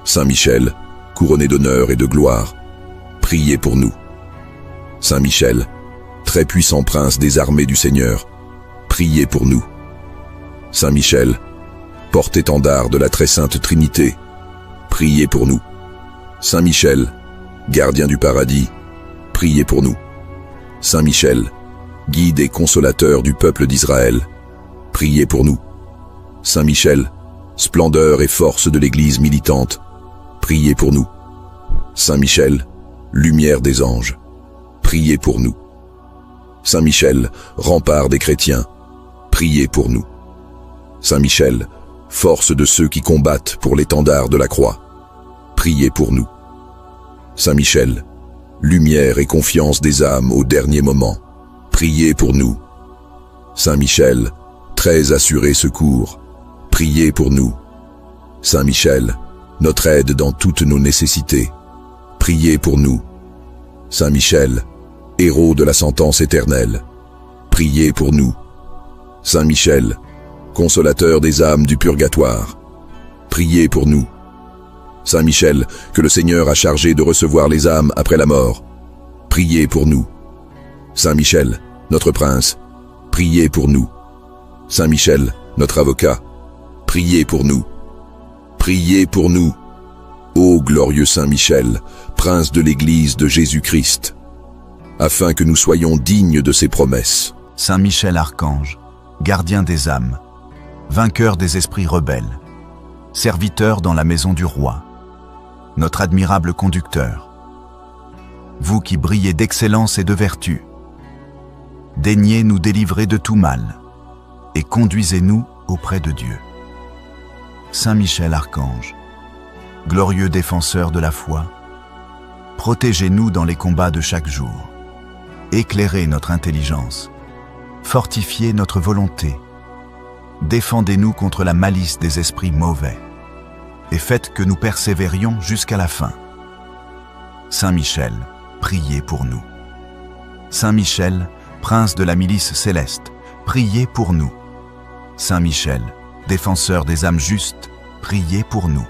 Saint Michel, couronné d'honneur et de gloire, priez pour nous. Saint Michel, très puissant prince des armées du Seigneur, priez pour nous. Saint Michel, porte-étendard de la très sainte Trinité, priez pour nous. Saint Michel, gardien du paradis, priez pour nous. Saint Michel, guide et consolateur du peuple d'Israël, priez pour nous. Saint Michel, splendeur et force de l'Église militante, priez pour nous. Saint Michel, lumière des anges, priez pour nous. Saint Michel, rempart des chrétiens, priez pour nous. Saint Michel, force de ceux qui combattent pour l'étendard de la croix, priez pour nous. Saint Michel, lumière et confiance des âmes au dernier moment, priez pour nous. Saint Michel, très assuré secours, priez pour nous. Saint Michel, notre aide dans toutes nos nécessités, priez pour nous. Saint Michel, héros de la sentence éternelle, priez pour nous. Saint Michel, consolateur des âmes du purgatoire, priez pour nous. Saint Michel, que le Seigneur a chargé de recevoir les âmes après la mort, priez pour nous. Saint Michel, notre prince, priez pour nous. Saint Michel, notre avocat, priez pour nous. Priez pour nous. Ô glorieux Saint Michel, prince de l'Église de Jésus-Christ, afin que nous soyons dignes de ses promesses. Saint Michel Archange, gardien des âmes, vainqueur des esprits rebelles, serviteur dans la maison du roi, notre admirable conducteur, vous qui brillez d'excellence et de vertu, daignez nous délivrer de tout mal et conduisez-nous auprès de Dieu. Saint Michel Archange, glorieux défenseur de la foi, protégez-nous dans les combats de chaque jour, éclairez notre intelligence, fortifiez notre volonté, défendez-nous contre la malice des esprits mauvais, et faites que nous persévérions jusqu'à la fin. Saint Michel, priez pour nous. Saint Michel, prince de la milice céleste, priez pour nous. Saint Michel, défenseur des âmes justes, priez pour nous.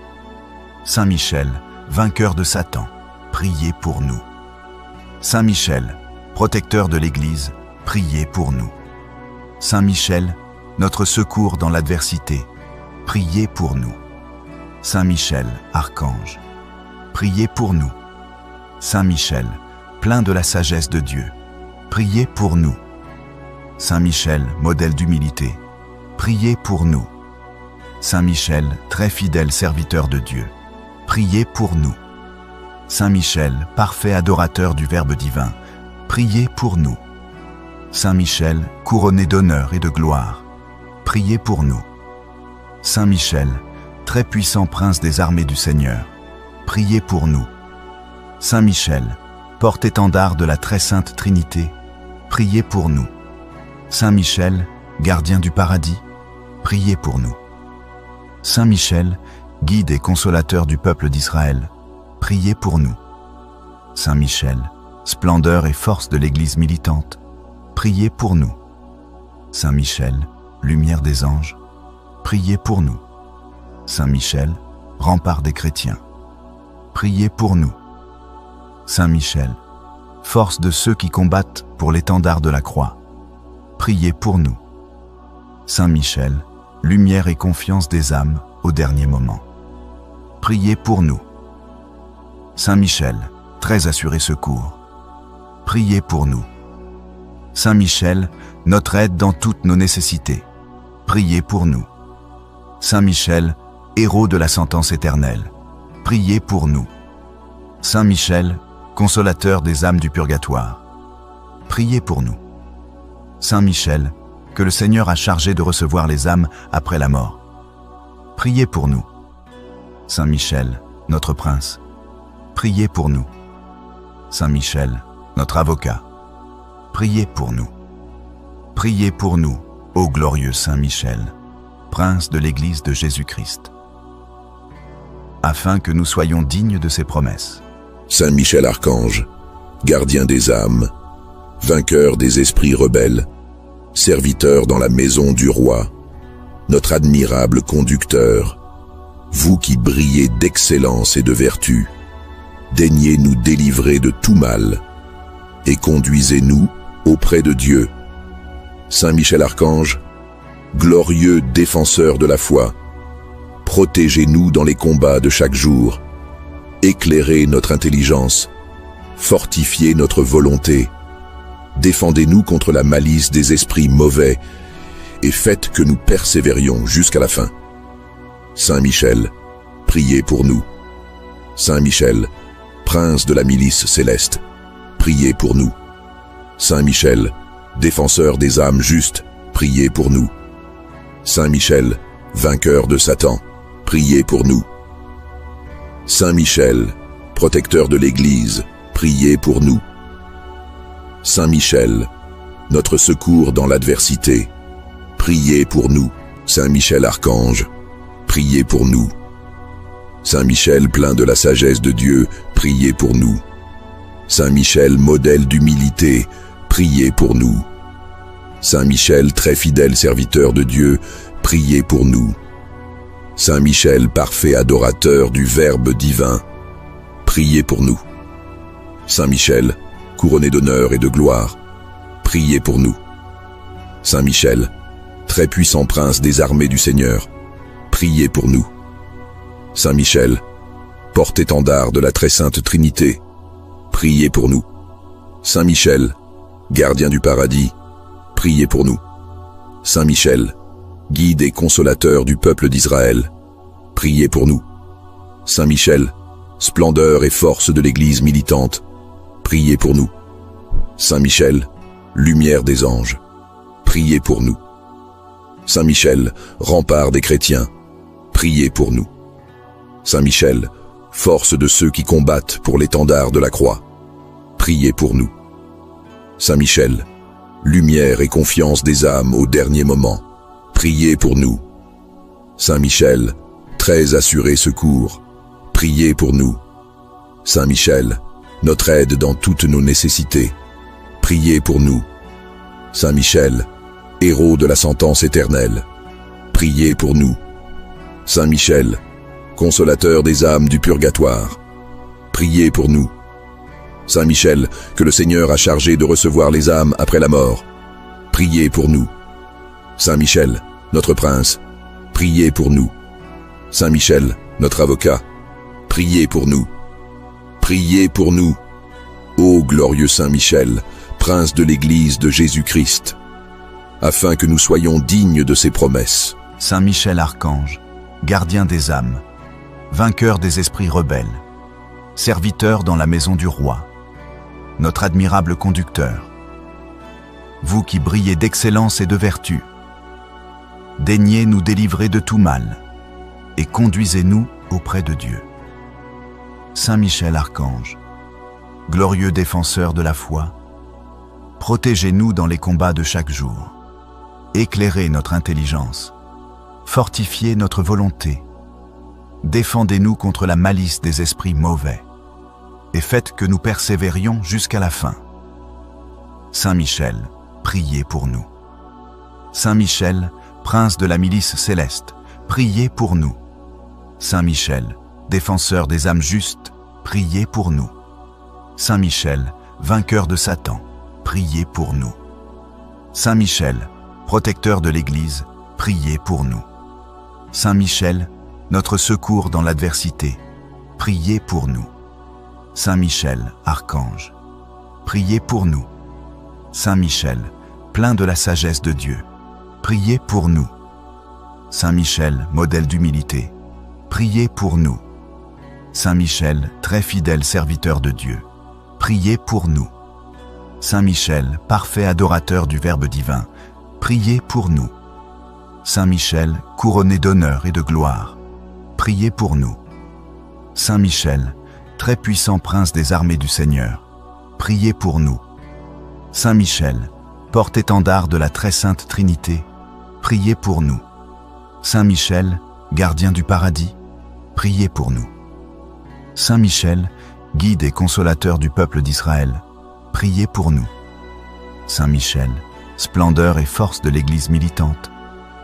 Saint Michel, vainqueur de Satan, priez pour nous. Saint Michel, protecteur de l'Église, priez pour nous. Saint Michel, notre secours dans l'adversité, priez pour nous. Saint Michel, archange, priez pour nous. Saint Michel, plein de la sagesse de Dieu, priez pour nous. Saint Michel, modèle d'humilité, priez pour nous. Saint Michel, très fidèle serviteur de Dieu, priez pour nous. Saint Michel, parfait adorateur du Verbe divin, priez pour nous. Saint Michel, couronné d'honneur et de gloire, priez pour nous. Saint Michel, très puissant prince des armées du Seigneur, priez pour nous. Saint Michel, porte-étendard de la très sainte Trinité, priez pour nous. Saint Michel, gardien du paradis, priez pour nous. Saint Michel, guide et consolateur du peuple d'Israël, priez pour nous. Saint Michel, splendeur et force de l'Église militante, priez pour nous. Saint Michel, lumière des anges, priez pour nous. Saint Michel, rempart des chrétiens, priez pour nous. Saint Michel, force de ceux qui combattent pour l'étendard de la croix, priez pour nous. Saint Michel, lumière et confiance des âmes au dernier moment, priez pour nous. Saint Michel, très assuré secours, priez pour nous. Saint Michel, notre aide dans toutes nos nécessités, priez pour nous. Saint Michel, héros de la sentence éternelle, priez pour nous. Saint Michel, consolateur des âmes du purgatoire, priez pour nous. Saint Michel, que le Seigneur a chargé de recevoir les âmes après la mort, priez pour nous. Saint Michel, notre prince, priez pour nous. Saint Michel, notre avocat, priez pour nous. Priez pour nous, ô glorieux Saint Michel, prince de l'Église de Jésus-Christ, afin que nous soyons dignes de ses promesses. Saint Michel Archange, gardien des âmes, vainqueur des esprits rebelles, serviteur dans la maison du roi, notre admirable conducteur, vous qui brillez d'excellence et de vertu, daignez nous délivrer de tout mal et conduisez-nous auprès de Dieu. Saint Michel Archange, glorieux défenseur de la foi, protégez-nous dans les combats de chaque jour, éclairez notre intelligence, fortifiez notre volonté, défendez-nous contre la malice des esprits mauvais et faites que nous persévérions jusqu'à la fin. Saint Michel, priez pour nous. Saint Michel, prince de la milice céleste, priez pour nous. Saint Michel, défenseur des âmes justes, priez pour nous. Saint Michel, vainqueur de Satan, priez pour nous. Saint Michel, protecteur de l'Église, priez pour nous. Saint Michel, notre secours dans l'adversité, priez pour nous. Saint Michel Archange, priez pour nous. Saint Michel plein de la sagesse de Dieu, priez pour nous. Saint Michel modèle d'humilité, priez pour nous. Saint Michel très fidèle serviteur de Dieu, priez pour nous. Saint Michel parfait adorateur du Verbe divin, priez pour nous. Saint Michel, couronné d'honneur et de gloire, priez pour nous. Saint Michel, très puissant prince des armées du Seigneur, priez pour nous. Saint Michel, porte-étendard de la très sainte Trinité, priez pour nous. Saint Michel, gardien du paradis, priez pour nous. Saint Michel, guide et consolateur du peuple d'Israël, priez pour nous. Saint Michel, splendeur et force de l'Église militante, priez pour nous. Saint Michel, lumière des anges, priez pour nous. Saint Michel, rempart des chrétiens, priez pour nous. Saint Michel, force de ceux qui combattent pour l'étendard de la croix, priez pour nous. Saint Michel, lumière et confiance des âmes au dernier moment, priez pour nous. Saint Michel, très assuré secours, priez pour nous. Saint Michel, notre aide dans toutes nos nécessités, priez pour nous. Saint Michel, héros de la sentence éternelle, priez pour nous. Saint Michel, consolateur des âmes du purgatoire, priez pour nous. Saint Michel, que le Seigneur a chargé de recevoir les âmes après la mort, priez pour nous. Saint Michel, notre prince, priez pour nous. Saint Michel, notre avocat, priez pour nous. Priez pour nous. Ô glorieux Saint Michel, prince de l'Église de Jésus-Christ, afin que nous soyons dignes de ses promesses. Saint Michel Archange, gardien des âmes, vainqueur des esprits rebelles, serviteur dans la maison du roi, notre admirable conducteur, vous qui brillez d'excellence et de vertu, daignez nous délivrer de tout mal et conduisez-nous auprès de Dieu. Saint Michel Archange, glorieux défenseur de la foi, protégez-nous dans les combats de chaque jour, éclairez notre intelligence, fortifiez notre volonté, défendez-nous contre la malice des esprits mauvais, et faites que nous persévérions jusqu'à la fin. Saint Michel, priez pour nous. Saint Michel, prince de la milice céleste, priez pour nous. Saint Michel, défenseur des âmes justes, priez pour nous. Saint Michel, vainqueur de Satan, priez pour nous. Saint Michel, protecteur de l'Église, priez pour nous. Saint Michel, notre secours dans l'adversité, priez pour nous. Saint Michel, Archange, priez pour nous. Saint Michel, plein de la sagesse de Dieu, priez pour nous. Saint Michel, modèle d'humilité, priez pour nous. Saint Michel, très fidèle serviteur de Dieu, priez pour nous. Saint Michel, parfait adorateur du Verbe divin, priez pour nous. Saint Michel, couronné d'honneur et de gloire, priez pour nous. Saint Michel, très puissant prince des armées du Seigneur, priez pour nous. Saint Michel, porte-étendard de la très sainte Trinité, priez pour nous. Saint Michel, gardien du paradis, priez pour nous. Saint Michel, guide et consolateur du peuple d'Israël, priez pour nous. Saint Michel, splendeur et force de l'Église militante,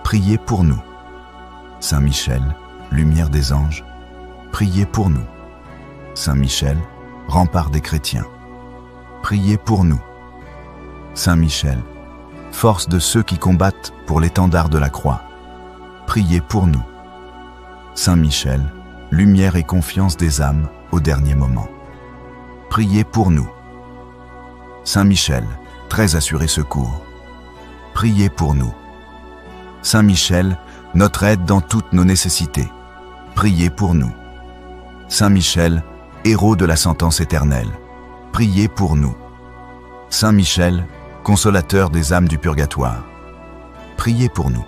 priez pour nous. Saint Michel, lumière des anges, priez pour nous. Saint Michel, rempart des chrétiens, priez pour nous. Saint Michel, force de ceux qui combattent pour l'étendard de la croix, priez pour nous. Saint Michel, lumière et confiance des âmes, au dernier moment. Priez pour nous. Saint Michel, très assuré secours. Priez pour nous. Saint Michel, notre aide dans toutes nos nécessités. Priez pour nous. Saint Michel, héros de la sentence éternelle. Priez pour nous. Saint Michel, consolateur des âmes du purgatoire. Priez pour nous.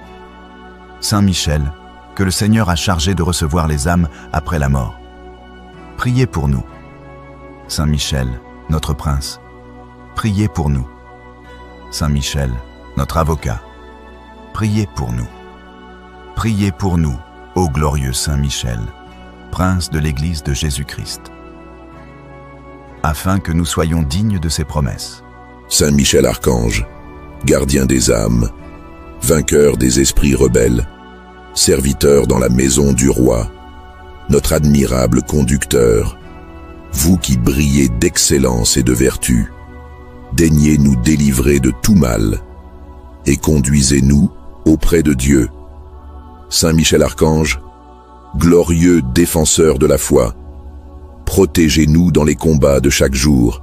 Saint Michel, que le Seigneur a chargé de recevoir les âmes après la mort. Priez pour nous. Saint Michel, notre prince. Priez pour nous. Saint Michel, notre avocat. Priez pour nous. Priez pour nous, ô glorieux Saint Michel, prince de l'Église de Jésus-Christ, afin que nous soyons dignes de ses promesses. Saint Michel Archange, gardien des âmes, vainqueur des esprits rebelles, serviteur dans la maison du roi, notre admirable conducteur, vous qui brillez d'excellence et de vertu, daignez nous délivrer de tout mal et conduisez-nous auprès de Dieu. Saint Michel Archange, glorieux défenseur de la foi, protégez-nous dans les combats de chaque jour,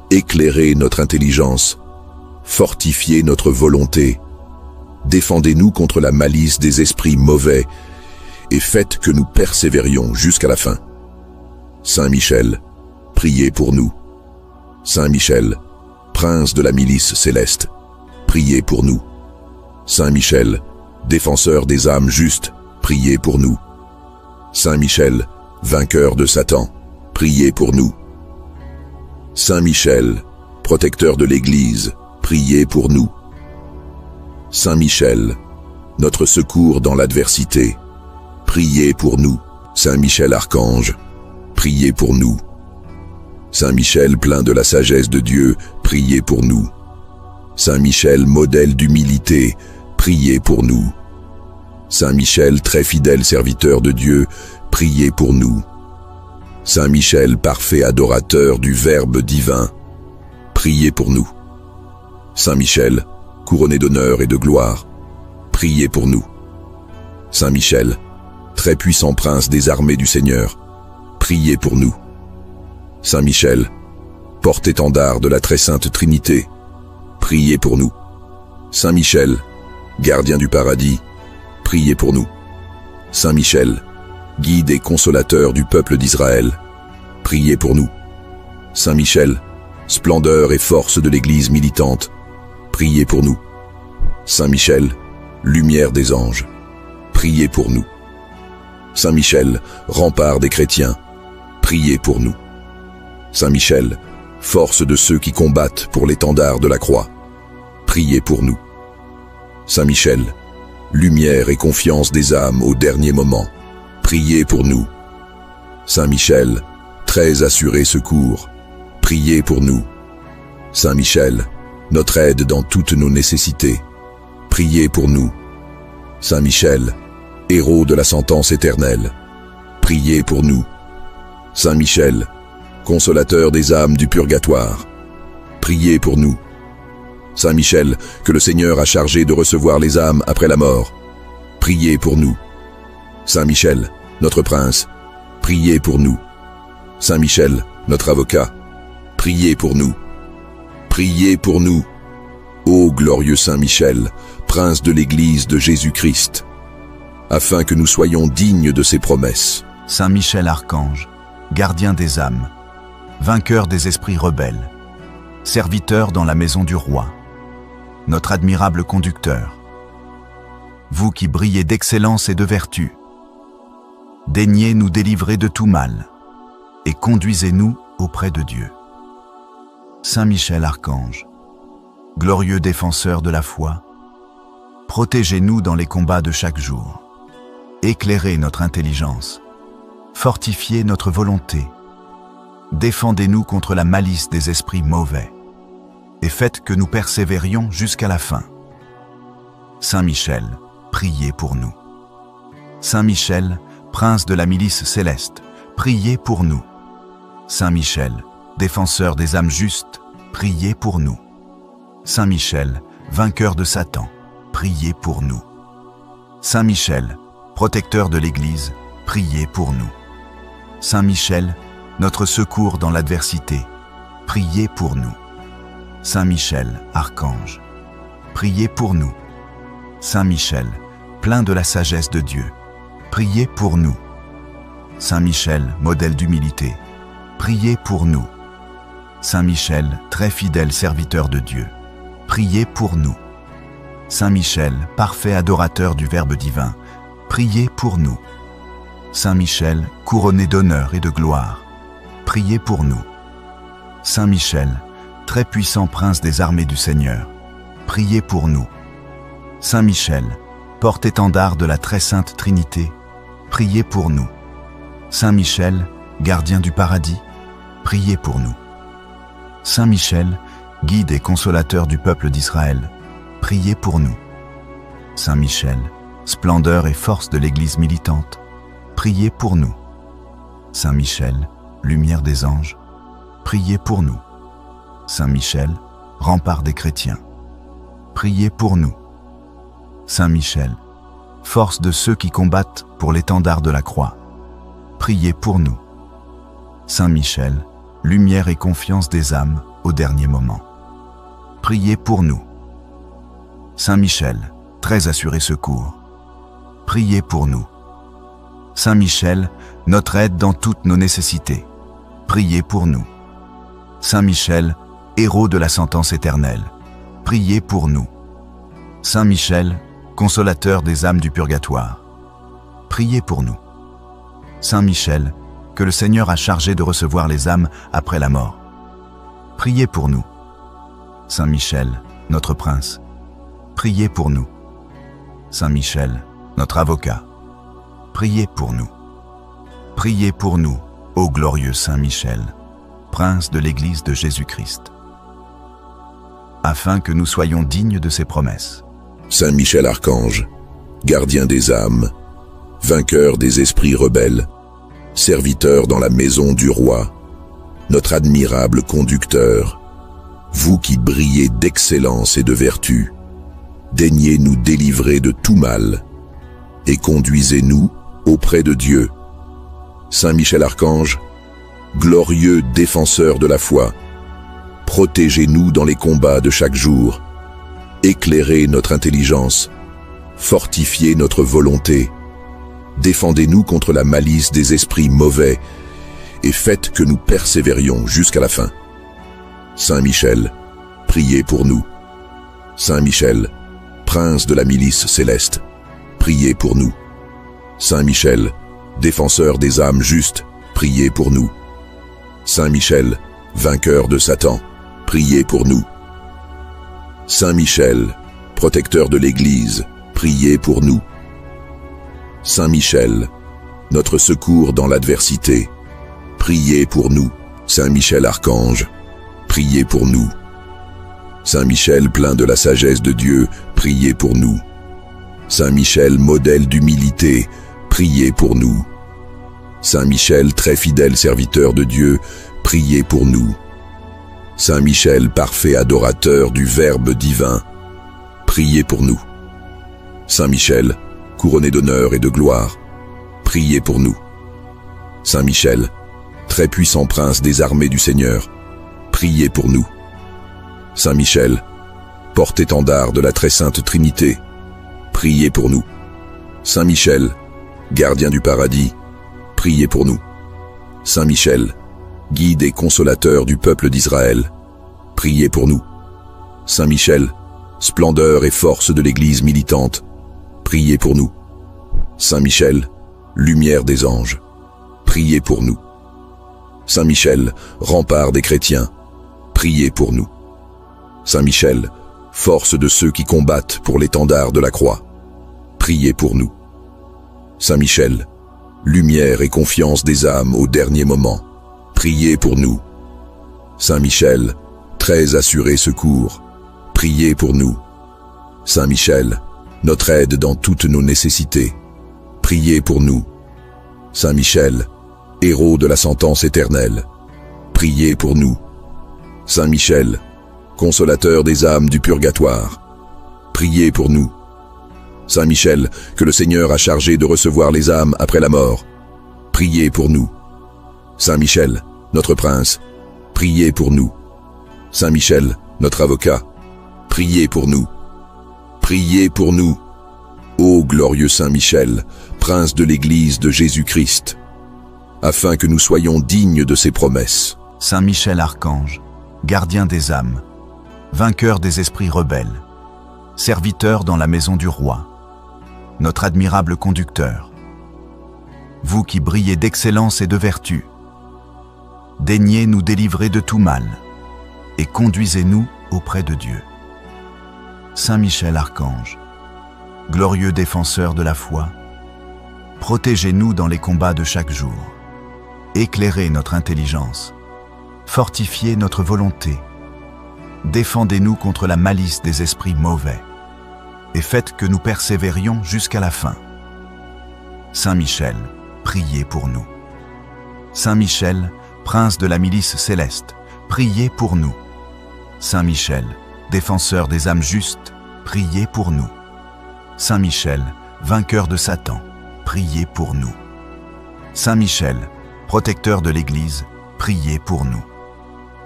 éclairez notre intelligence, fortifiez notre volonté, défendez-nous contre la malice des esprits mauvais et faites que nous persévérions jusqu'à la fin. Saint Michel, priez pour nous. Saint Michel, prince de la milice céleste, priez pour nous. Saint Michel, défenseur des âmes justes, priez pour nous. Saint Michel, vainqueur de Satan, priez pour nous. Saint Michel, protecteur de l'Église, priez pour nous. Saint Michel, notre secours dans l'adversité, priez pour nous. Saint Michel Archange, priez pour nous. Saint Michel, plein de la sagesse de Dieu, priez pour nous. Saint Michel, modèle d'humilité, priez pour nous. Saint Michel, très fidèle serviteur de Dieu, priez pour nous. Saint Michel, parfait adorateur du Verbe divin, priez pour nous. Saint Michel, couronné d'honneur et de gloire, priez pour nous. Saint Michel, très puissant prince des armées du Seigneur, priez pour nous. Saint Michel, porte-étendard de la très sainte Trinité, priez pour nous. Saint Michel, gardien du paradis, priez pour nous. Saint Michel, guide et consolateur du peuple d'Israël, priez pour nous. Saint Michel, splendeur et force de l'Église militante, priez pour nous. Saint Michel, lumière des anges, priez pour nous. Saint Michel, rempart des chrétiens, priez pour nous. Saint Michel, force de ceux qui combattent pour l'étendard de la croix, priez pour nous. Saint Michel, lumière et confiance des âmes au dernier moment, priez pour nous. Saint Michel, très assuré secours, priez pour nous. Saint Michel, notre aide dans toutes nos nécessités, priez pour nous. Saint Michel, héros de la sentence éternelle, priez pour nous. Saint Michel, consolateur des âmes du purgatoire, priez pour nous. Saint Michel, que le Seigneur a chargé de recevoir les âmes après la mort, priez pour nous. Saint Michel, notre prince, priez pour nous. Saint Michel, notre avocat, priez pour nous. Priez pour nous, ô glorieux Saint Michel, prince de l'Église de Jésus-Christ, afin que nous soyons dignes de ses promesses. Saint Michel Archange, gardien des âmes, vainqueur des esprits rebelles, serviteur dans la maison du roi, notre admirable conducteur, vous qui brillez d'excellence et de vertu, daignez nous délivrer de tout mal et conduisez-nous auprès de Dieu. Saint Michel Archange, glorieux défenseur de la foi, protégez-nous dans les combats de chaque jour, éclairez notre intelligence, fortifiez notre volonté, défendez-nous contre la malice des esprits mauvais, et faites que nous persévérions jusqu'à la fin. Saint Michel, priez pour nous. Saint Michel, prince de la milice céleste, priez pour nous. Saint Michel, défenseur des âmes justes, priez pour nous. Saint Michel, vainqueur de Satan, priez pour nous. Saint Michel, protecteur de l'Église, priez pour nous. Saint Michel, notre secours dans l'adversité, priez pour nous. Saint Michel, archange, priez pour nous. Saint Michel, plein de la sagesse de Dieu, priez pour nous. Saint Michel, modèle d'humilité, priez pour nous. Saint Michel, très fidèle serviteur de Dieu, priez pour nous. Saint Michel, parfait adorateur du Verbe divin, priez pour nous. Saint Michel, couronné d'honneur et de gloire, priez pour nous. Saint Michel, très puissant prince des armées du Seigneur, priez pour nous. Saint Michel, porte-étendard de la très sainte Trinité, priez pour nous. Saint Michel, gardien du paradis, priez pour nous. Saint Michel, guide et consolateur du peuple d'Israël, priez pour nous. Saint Michel, splendeur et force de l'Église militante, priez pour nous. Saint Michel, lumière des anges, priez pour nous. Saint Michel, rempart des chrétiens, priez pour nous. Saint Michel, force de ceux qui combattent pour l'étendard de la croix, priez pour nous. Saint Michel, lumière et confiance des âmes au dernier moment, priez pour nous. Saint Michel, très assuré secours, priez pour nous. Saint Michel, notre aide dans toutes nos nécessités, priez pour nous. Saint Michel, héros de la sentence éternelle, priez pour nous. Saint Michel, consolateur des âmes du purgatoire, priez pour nous. Saint Michel, que le Seigneur a chargé de recevoir les âmes après la mort, priez pour nous. Saint Michel, notre prince, priez pour nous. Saint Michel, notre avocat, priez pour nous. Priez pour nous, ô glorieux Saint Michel, prince de l'Église de Jésus-Christ, afin que nous soyons dignes de ses promesses. Saint Michel archange, gardien des âmes, vainqueur des esprits rebelles, serviteur dans la maison du roi, notre admirable conducteur, vous qui brillez d'excellence et de vertu, daignez nous délivrer de tout mal et conduisez-nous auprès de Dieu. Saint Michel archange, glorieux défenseur de la foi, protégez-nous dans les combats de chaque jour, éclairez notre intelligence, fortifiez notre volonté, défendez-nous contre la malice des esprits mauvais et faites que nous persévérions jusqu'à la fin. Saint Michel, priez pour nous. Saint Michel, prince de la milice céleste, priez pour nous. Saint Michel, défenseur des âmes justes, priez pour nous. Saint Michel, vainqueur de Satan, priez pour nous. Saint Michel, protecteur de l'Église, priez pour nous. Saint Michel, notre secours dans l'adversité, priez pour nous. Saint Michel archange, priez pour nous. Saint Michel, plein de la sagesse de Dieu, priez pour nous. Saint Michel, modèle d'humilité, priez pour nous. Saint Michel, très fidèle serviteur de Dieu, priez pour nous. Saint Michel, parfait adorateur du Verbe divin, priez pour nous. Saint Michel, couronné d'honneur et de gloire, priez pour nous. Saint Michel, très puissant prince des armées du Seigneur, priez pour nous. Saint Michel, porte-étendard de la très sainte Trinité, priez pour nous. Saint Michel, gardien du paradis, priez pour nous. Saint Michel, guide et consolateur du peuple d'Israël, priez pour nous. Saint Michel, splendeur et force de l'Église militante, priez pour nous. Saint Michel, lumière des anges, priez pour nous. Saint Michel, rempart des chrétiens, priez pour nous. Saint Michel, force de ceux qui combattent pour l'étendard de la croix, priez pour nous. Saint Michel, lumière et confiance des âmes au dernier moment, priez pour nous. Saint Michel, très assuré secours, priez pour nous. Saint Michel, notre aide dans toutes nos nécessités, priez pour nous. Saint Michel, héros de la sentence éternelle, priez pour nous. Saint Michel, consolateur des âmes du purgatoire, priez pour nous. Saint Michel, que le Seigneur a chargé de recevoir les âmes après la mort, priez pour nous. Saint Michel, notre prince, priez pour nous. Saint Michel, notre avocat, priez pour nous. Priez pour nous. Ô glorieux Saint Michel, prince de l'Église de Jésus-Christ, afin que nous soyons dignes de ses promesses. Saint Michel Archange, gardien des âmes, vainqueur des esprits rebelles, serviteur dans la maison du roi, notre admirable conducteur, vous qui brillez d'excellence et de vertu, daignez nous délivrer de tout mal et conduisez-nous auprès de Dieu. Saint Michel Archange, glorieux défenseur de la foi, protégez-nous dans les combats de chaque jour, éclairez notre intelligence, fortifiez notre volonté, défendez-nous contre la malice des esprits mauvais, et faites que nous persévérions jusqu'à la fin. Saint Michel, priez pour nous. Saint Michel, prince de la milice céleste, priez pour nous. Saint Michel, défenseur des âmes justes, priez pour nous. Saint Michel, vainqueur de Satan, priez pour nous. Saint Michel, protecteur de l'Église, priez pour nous.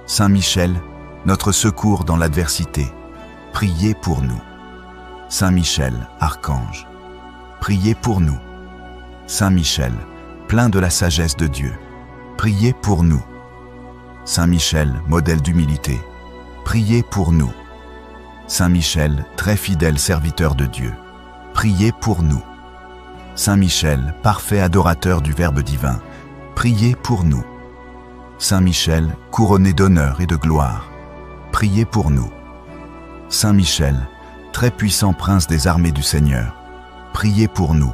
Saint Michel, notre secours dans l'adversité, priez pour nous. Saint Michel, archange, priez pour nous. Saint Michel, plein de la sagesse de Dieu, priez pour nous. Saint Michel, modèle d'humilité, priez pour nous. Saint Michel, très fidèle serviteur de Dieu, priez pour nous. Saint Michel, parfait adorateur du Verbe divin, priez pour nous. Saint Michel, couronné d'honneur et de gloire, priez pour nous. Saint Michel, très puissant prince des armées du Seigneur, priez pour nous.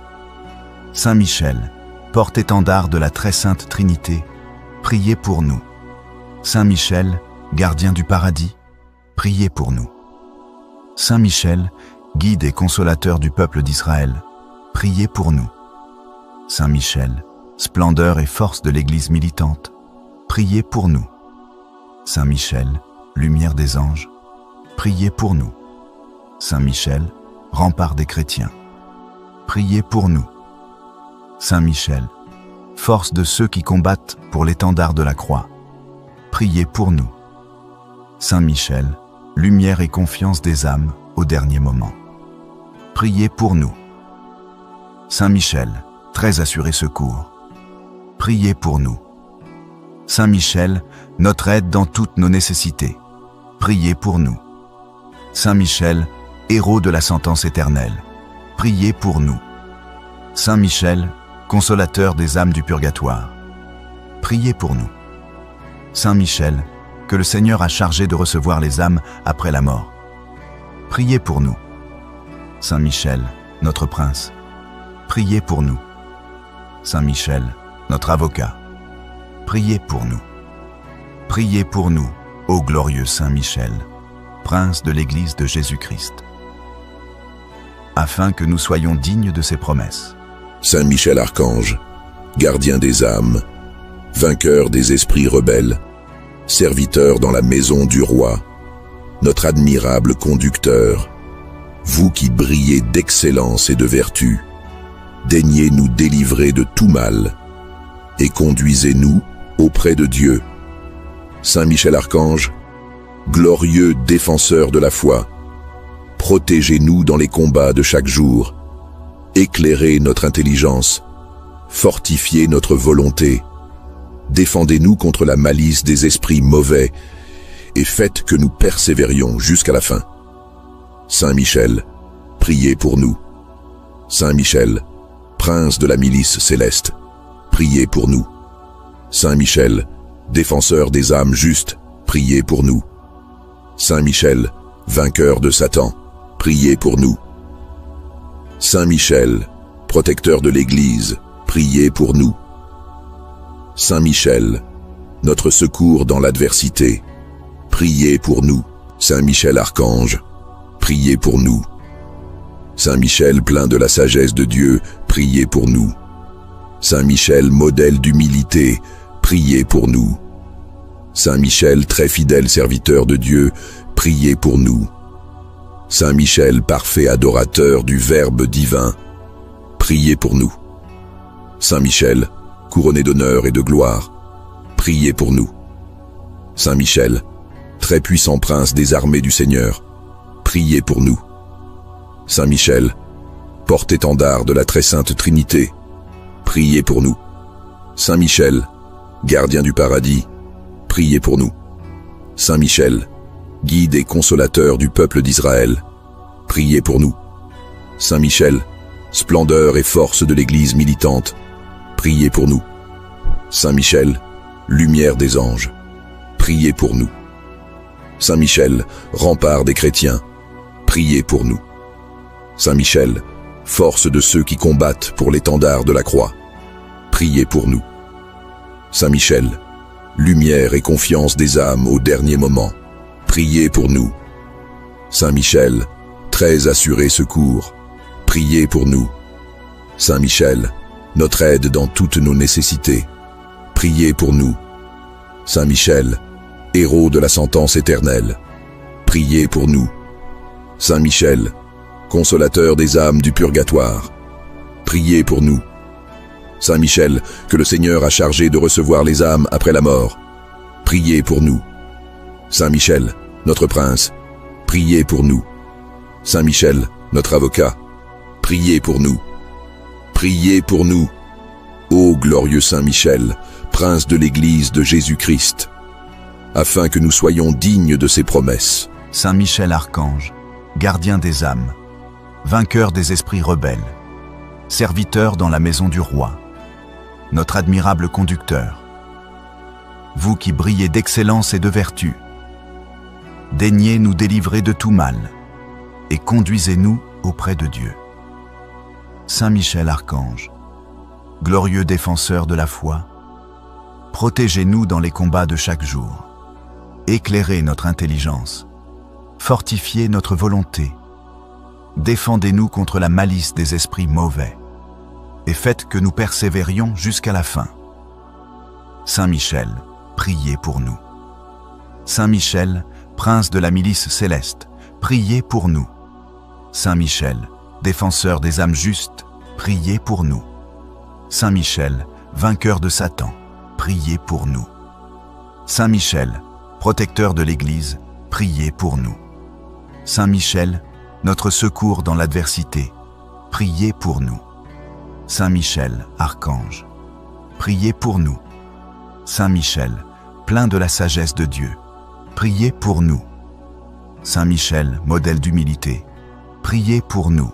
Saint Michel, porte-étendard de la très sainte Trinité, priez pour nous. Saint Michel, gardien du paradis, priez pour nous. Saint Michel, guide et consolateur du peuple d'Israël, priez pour nous. Saint Michel, splendeur et force de l'Église militante, priez pour nous. Saint Michel, lumière des anges, priez pour nous. Saint Michel, rempart des chrétiens, priez pour nous. Saint Michel, force de ceux qui combattent pour l'étendard de la croix, priez pour nous. Saint Michel, lumière et confiance des âmes au dernier moment, priez pour nous. Saint Michel, très assuré secours, priez pour nous. Saint Michel, notre aide dans toutes nos nécessités, priez pour nous. Saint Michel, héros de la sentence éternelle, priez pour nous. Saint Michel, consolateur des âmes du purgatoire, priez pour nous. Saint Michel, que le Seigneur a chargé de recevoir les âmes après la mort, priez pour nous. Saint Michel, notre prince, priez pour nous. Saint Michel, notre avocat, priez pour nous. Priez pour nous, ô glorieux Saint Michel, prince de l'Église de Jésus-Christ, afin que nous soyons dignes de ses promesses. Saint Michel Archange, gardien des âmes, vainqueur des esprits rebelles, serviteur dans la maison du roi, notre admirable conducteur, vous qui brillez d'excellence et de vertu, daignez nous délivrer de tout mal et conduisez-nous auprès de Dieu. Saint Michel Archange, glorieux défenseur de la foi, protégez-nous dans les combats de chaque jour, éclairez notre intelligence, fortifiez notre volonté, défendez-nous contre la malice des esprits mauvais et faites que nous persévérions jusqu'à la fin. Saint Michel, priez pour nous. Saint Michel, prince de la milice céleste, priez pour nous. Saint Michel, défenseur des âmes justes, priez pour nous. Saint Michel, vainqueur de Satan, priez pour nous. Saint Michel, protecteur de l'Église, priez pour nous. Saint Michel, notre secours dans l'adversité, priez pour nous. Saint Michel Archange, priez pour nous. Saint Michel, plein de la sagesse de Dieu, priez pour nous. Saint Michel, modèle d'humilité, priez pour nous. Saint Michel, très fidèle serviteur de Dieu, priez pour nous. Saint Michel, parfait adorateur du Verbe divin, priez pour nous. Saint Michel, couronné d'honneur et de gloire, priez pour nous. Saint Michel, très puissant prince des armées du Seigneur, priez pour nous. Saint Michel, porte-étendard de la très sainte Trinité, priez pour nous. Saint Michel, gardien du paradis, priez pour nous. Saint Michel, guide et consolateur du peuple d'Israël, priez pour nous. Saint Michel, splendeur et force de l'Église militante, priez pour nous. Saint Michel, lumière des anges, priez pour nous. Saint Michel, rempart des chrétiens, priez pour nous. Saint Michel, force de ceux qui combattent pour l'étendard de la croix, priez pour nous. Saint Michel, lumière et confiance des âmes au dernier moment, priez pour nous. Saint Michel, très assuré secours, priez pour nous. Saint Michel, notre aide dans toutes nos nécessités, priez pour nous. Saint Michel, héros de la sentence éternelle, priez pour nous. Saint Michel, consolateur des âmes du purgatoire, priez pour nous. Saint Michel, que le Seigneur a chargé de recevoir les âmes après la mort, priez pour nous. Saint Michel, notre prince, priez pour nous. Saint Michel, notre avocat, priez pour nous. Priez pour nous. Ô glorieux Saint Michel, prince de l'Église de Jésus-Christ, afin que nous soyons dignes de ses promesses. Saint Michel Archange, gardien des âmes, vainqueur des esprits rebelles, serviteur dans la maison du roi, notre admirable conducteur, vous qui brillez d'excellence et de vertu, daignez nous délivrer de tout mal et conduisez-nous auprès de Dieu. Saint Michel Archange, glorieux défenseur de la foi, protégez-nous dans les combats de chaque jour, éclairez notre intelligence, fortifiez notre volonté, défendez-nous contre la malice des esprits mauvais, et faites que nous persévérions jusqu'à la fin. Saint Michel, priez pour nous. Saint Michel, prince de la milice céleste, priez pour nous. Saint Michel, défenseur des âmes justes, priez pour nous. Saint Michel, vainqueur de Satan, priez pour nous. Saint Michel, protecteur de l'Église, priez pour nous. Saint Michel, notre secours dans l'adversité, priez pour nous. Saint Michel, archange, priez pour nous. Saint Michel, plein de la sagesse de Dieu, priez pour nous. Saint Michel, modèle d'humilité, priez pour nous.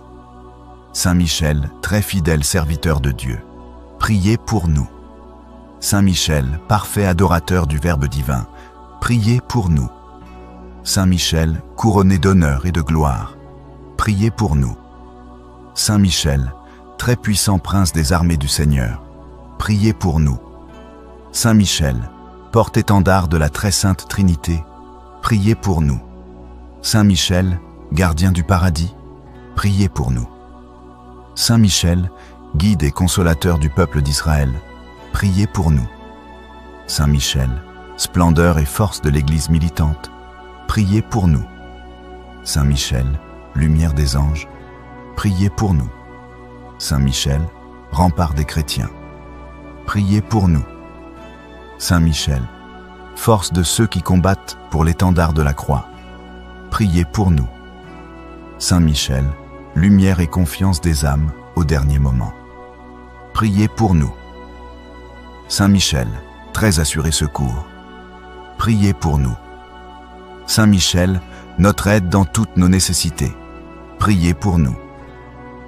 Saint Michel, très fidèle serviteur de Dieu, priez pour nous. Saint Michel, parfait adorateur du Verbe divin, priez pour nous. Saint Michel, couronné d'honneur et de gloire, priez pour nous. Saint Michel, très puissant prince des armées du Seigneur, priez pour nous. Saint Michel, porte-étendard de la très sainte Trinité, priez pour nous. Saint Michel, gardien du paradis, priez pour nous. Saint Michel, guide et consolateur du peuple d'Israël, priez pour nous. Saint Michel, splendeur et force de l'Église militante, priez pour nous. Saint Michel, lumière des anges, priez pour nous. Saint Michel, rempart des chrétiens, priez pour nous. Saint Michel, force de ceux qui combattent pour l'étendard de la croix, priez pour nous. Saint Michel, lumière et confiance des âmes au dernier moment, priez pour nous. Saint Michel, très assuré secours, priez pour nous. Saint Michel, notre aide dans toutes nos nécessités, priez pour nous.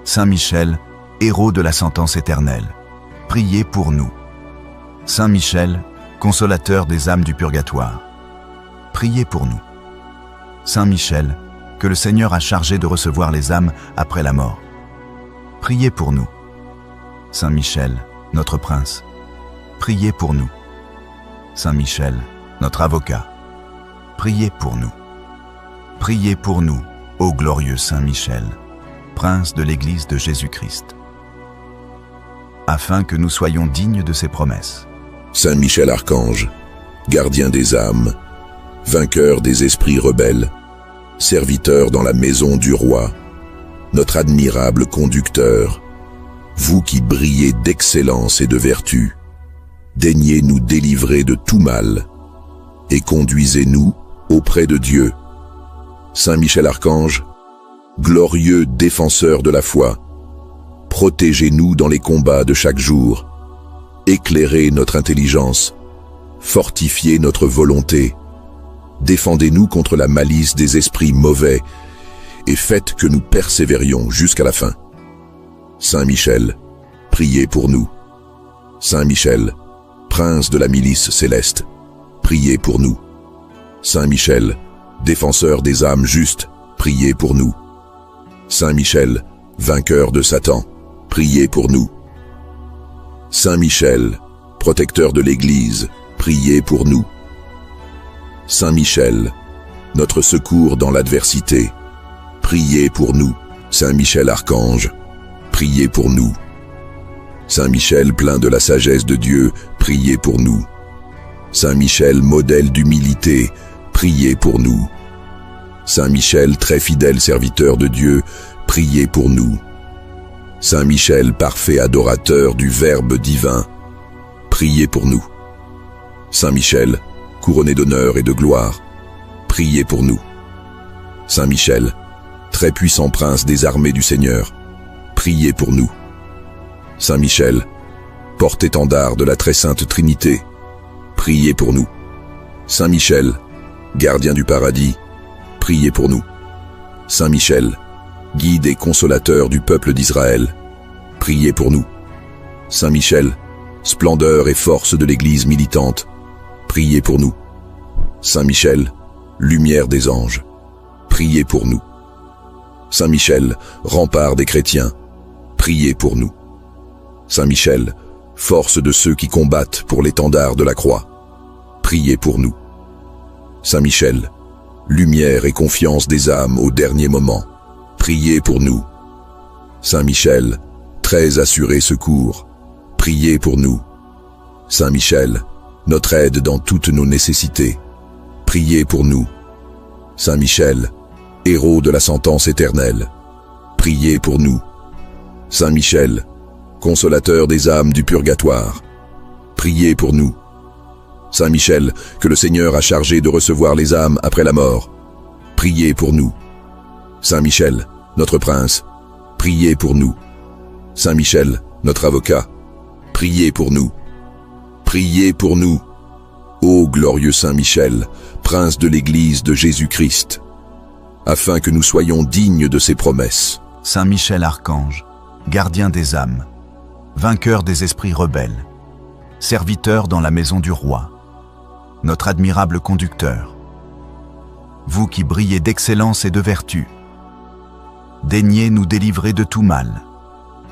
Saint Michel, héros de la sentence éternelle, priez pour nous. Saint Michel, consolateur des âmes du purgatoire, priez pour nous. Saint Michel, que le Seigneur a chargé de recevoir les âmes après la mort, priez pour nous. Saint Michel, notre prince, priez pour nous. Saint Michel, notre avocat, priez pour nous. Priez pour nous, ô glorieux Saint Michel, prince de l'Église de Jésus-Christ, afin que nous soyons dignes de ses promesses. Saint Michel Archange, gardien des âmes, vainqueur des esprits rebelles, serviteur dans la maison du roi, notre admirable conducteur, vous qui brillez d'excellence et de vertu, daignez nous délivrer de tout mal, et conduisez-nous auprès de Dieu. Saint Michel Archange, glorieux défenseur de la foi, protégez-nous dans les combats de chaque jour, éclairez notre intelligence, fortifiez notre volonté, défendez-nous contre la malice des esprits mauvais, et faites que nous persévérions jusqu'à la fin. Saint Michel, priez pour nous. Saint Michel, prince de la milice céleste, priez pour nous. Saint Michel, défenseur des âmes justes, priez pour nous. Saint Michel, vainqueur de Satan, priez pour nous. Saint Michel, protecteur de l'Église, priez pour nous. Saint Michel, notre secours dans l'adversité, priez pour nous. Saint Michel Archange, priez pour nous. Saint Michel, plein de la sagesse de Dieu, priez pour nous. Saint Michel, modèle d'humilité, priez pour nous. Saint Michel, très fidèle serviteur de Dieu, priez pour nous. Saint Michel, parfait adorateur du Verbe divin, priez pour nous. Saint Michel, couronné d'honneur et de gloire, priez pour nous. Saint Michel, très puissant prince des armées du Seigneur, priez pour nous. Saint Michel, porte-étendard de la très sainte Trinité, priez pour nous. Saint Michel, gardien du paradis, priez pour nous. Saint Michel, guide et consolateur du peuple d'Israël, priez pour nous. Saint Michel, splendeur et force de l'Église militante, priez pour nous. Saint Michel, lumière des anges, priez pour nous. Saint Michel, rempart des chrétiens, priez pour nous. Saint Michel, force de ceux qui combattent pour l'étendard de la croix, priez pour nous. Saint Michel, lumière et confiance des âmes au dernier moment, priez pour nous. Saint Michel, très assuré secours, priez pour nous. Saint Michel, notre aide dans toutes nos nécessités, priez pour nous. Saint Michel, héros de la sentence éternelle, priez pour nous. Saint Michel, consolateur des âmes du purgatoire, priez pour nous. Saint Michel, que le Seigneur a chargé de recevoir les âmes après la mort, priez pour nous. Saint Michel, notre prince, priez pour nous. Saint Michel, notre avocat, priez pour nous. Priez pour nous. Ô glorieux Saint Michel, prince de l'Église de Jésus-Christ, afin que nous soyons dignes de ses promesses. Saint Michel Archange, gardien des âmes, vainqueur des esprits rebelles, serviteur dans la maison du roi, notre admirable conducteur, vous qui brillez d'excellence et de vertu, daignez nous délivrer de tout mal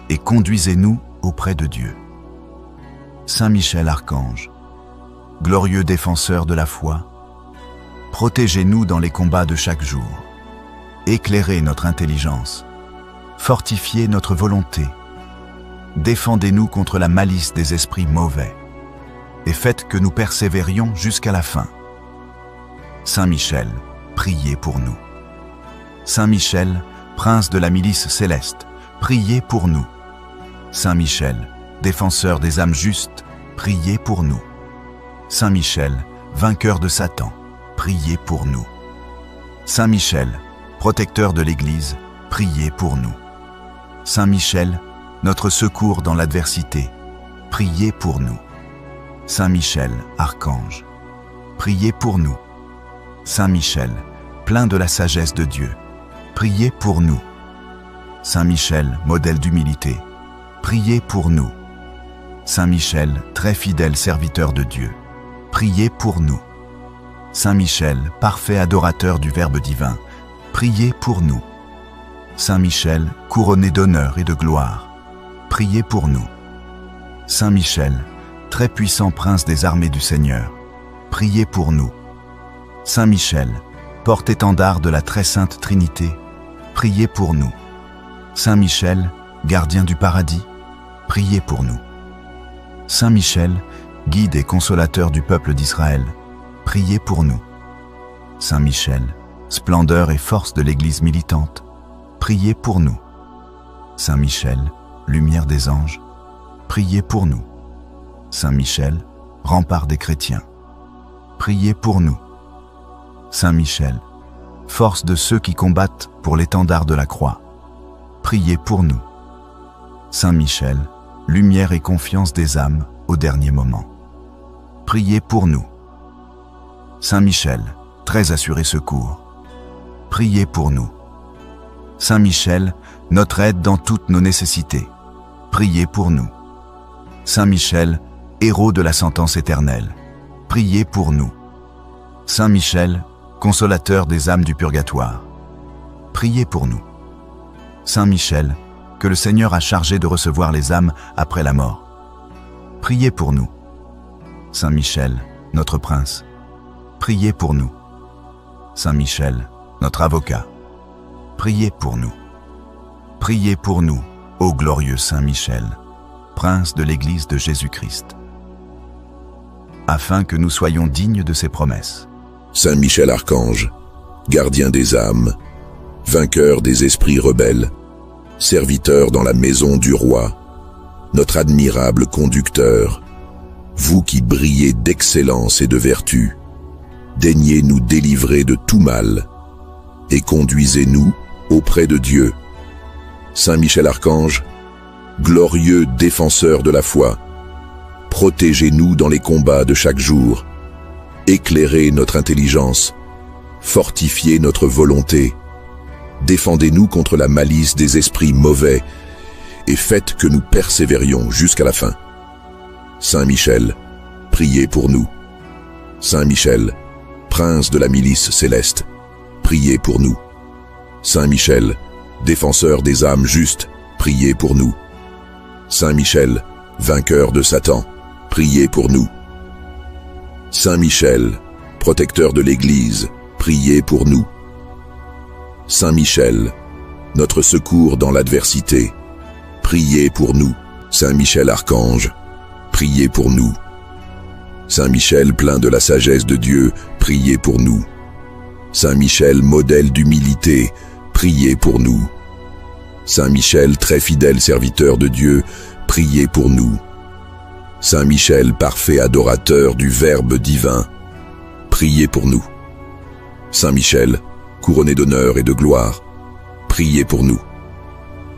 et conduisez-nous auprès de Dieu. Saint Michel Archange, glorieux défenseur de la foi, protégez-nous dans les combats de chaque jour, éclairez notre intelligence, fortifiez notre volonté, défendez-nous contre la malice des esprits mauvais, et faites que nous persévérions jusqu'à la fin. Saint Michel, priez pour nous. Saint Michel, prince de la milice céleste, priez pour nous. Saint Michel, défenseur des âmes justes, priez pour nous. Saint Michel, vainqueur de Satan, priez pour nous. Saint Michel, protecteur de l'Église, priez pour nous. Saint Michel, notre secours dans l'adversité, priez pour nous. Saint Michel, Archange, priez pour nous. Saint Michel, plein de la sagesse de Dieu, priez pour nous. Saint Michel, modèle d'humilité, priez pour nous. Saint Michel, très fidèle serviteur de Dieu, priez pour nous. Saint Michel, parfait adorateur du Verbe divin, priez pour nous. Saint Michel, couronné d'honneur et de gloire, priez pour nous. Saint Michel, très puissant prince des armées du Seigneur, priez pour nous. Saint Michel, porte-étendard de la très sainte Trinité, priez pour nous. Saint Michel, gardien du paradis, priez pour nous. Saint Michel, guide et consolateur du peuple d'Israël, priez pour nous. Saint Michel, splendeur et force de l'Église militante, priez pour nous. Saint Michel, lumière des anges, priez pour nous. Saint Michel, rempart des chrétiens, priez pour nous. Saint Michel, force de ceux qui combattent pour l'étendard de la croix, priez pour nous. Saint Michel, lumière et confiance des âmes au dernier moment, priez pour nous. Saint Michel, très assuré secours, priez pour nous. Saint Michel, notre aide dans toutes nos nécessités, priez pour nous. Saint Michel, héros de la sentence éternelle, priez pour nous. Saint Michel, consolateur des âmes du purgatoire, priez pour nous. Saint Michel, que le Seigneur a chargé de recevoir les âmes après la mort, priez pour nous. Saint Michel, notre prince, priez pour nous. Saint Michel, notre avocat, priez pour nous. Priez pour nous, ô glorieux Saint Michel, prince de l'Église de Jésus-Christ, afin que nous soyons dignes de ses promesses. Saint Michel Archange, gardien des âmes, vainqueur des esprits rebelles, serviteur dans la maison du roi, notre admirable conducteur, vous qui brillez d'excellence et de vertu, daignez nous délivrer de tout mal et conduisez-nous auprès de Dieu. Saint Michel Archange, glorieux défenseur de la foi, protégez-nous dans les combats de chaque jour, éclairez notre intelligence, fortifiez notre volonté, défendez-nous contre la malice des esprits mauvais et faites que nous persévérions jusqu'à la fin. Saint Michel, priez pour nous. Saint Michel, prince de la milice céleste, priez pour nous. Saint Michel, défenseur des âmes justes, priez pour nous. Saint Michel, vainqueur de Satan, priez pour nous. Saint Michel, protecteur de l'Église, priez pour nous. Saint Michel, notre secours dans l'adversité, priez pour nous. Saint Michel Archange, priez pour nous. Saint Michel, plein de la sagesse de Dieu, priez pour nous. Saint Michel, modèle d'humilité, priez pour nous. Saint Michel, très fidèle serviteur de Dieu, priez pour nous. Saint Michel, parfait adorateur du Verbe divin, priez pour nous. Saint Michel, couronné d'honneur et de gloire, priez pour nous.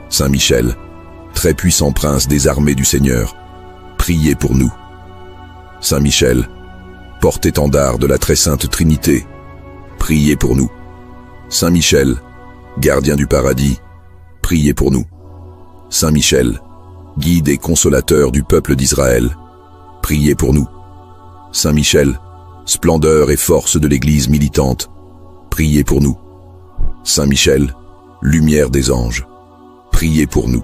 Saint Michel, très puissant prince des armées du Seigneur, priez pour nous. Saint Michel, porte-étendard de la très sainte Trinité, priez pour nous. Saint Michel, gardien du paradis, priez pour nous. Saint Michel, guide et consolateur du peuple d'Israël, priez pour nous. Saint Michel, splendeur et force de l'Église militante, priez pour nous. Saint Michel, lumière des anges, priez pour nous.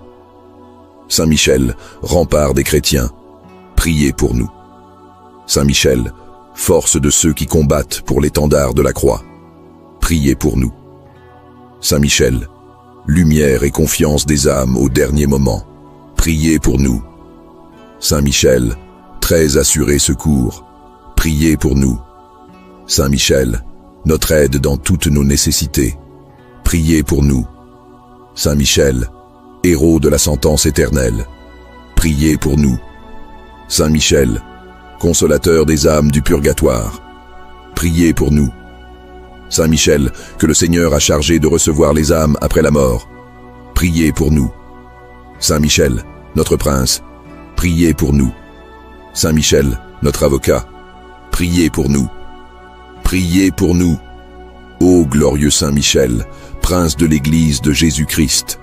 Saint Michel, rempart des chrétiens, priez pour nous. Saint Michel, force de ceux qui combattent pour l'étendard de la croix, priez pour nous. Saint Michel, lumière et confiance des âmes au dernier moment, priez pour nous. Saint Michel, très assuré secours, priez pour nous. Saint Michel, notre aide dans toutes nos nécessités, priez pour nous. Saint Michel, héros de la sentence éternelle, priez pour nous. Saint Michel, consolateur des âmes du purgatoire, priez pour nous. Saint Michel, que le Seigneur a chargé de recevoir les âmes après la mort, priez pour nous. Saint Michel, notre prince, priez pour nous. Saint Michel, notre avocat, priez pour nous. Priez pour nous, ô glorieux Saint Michel, prince de l'Église de Jésus-Christ,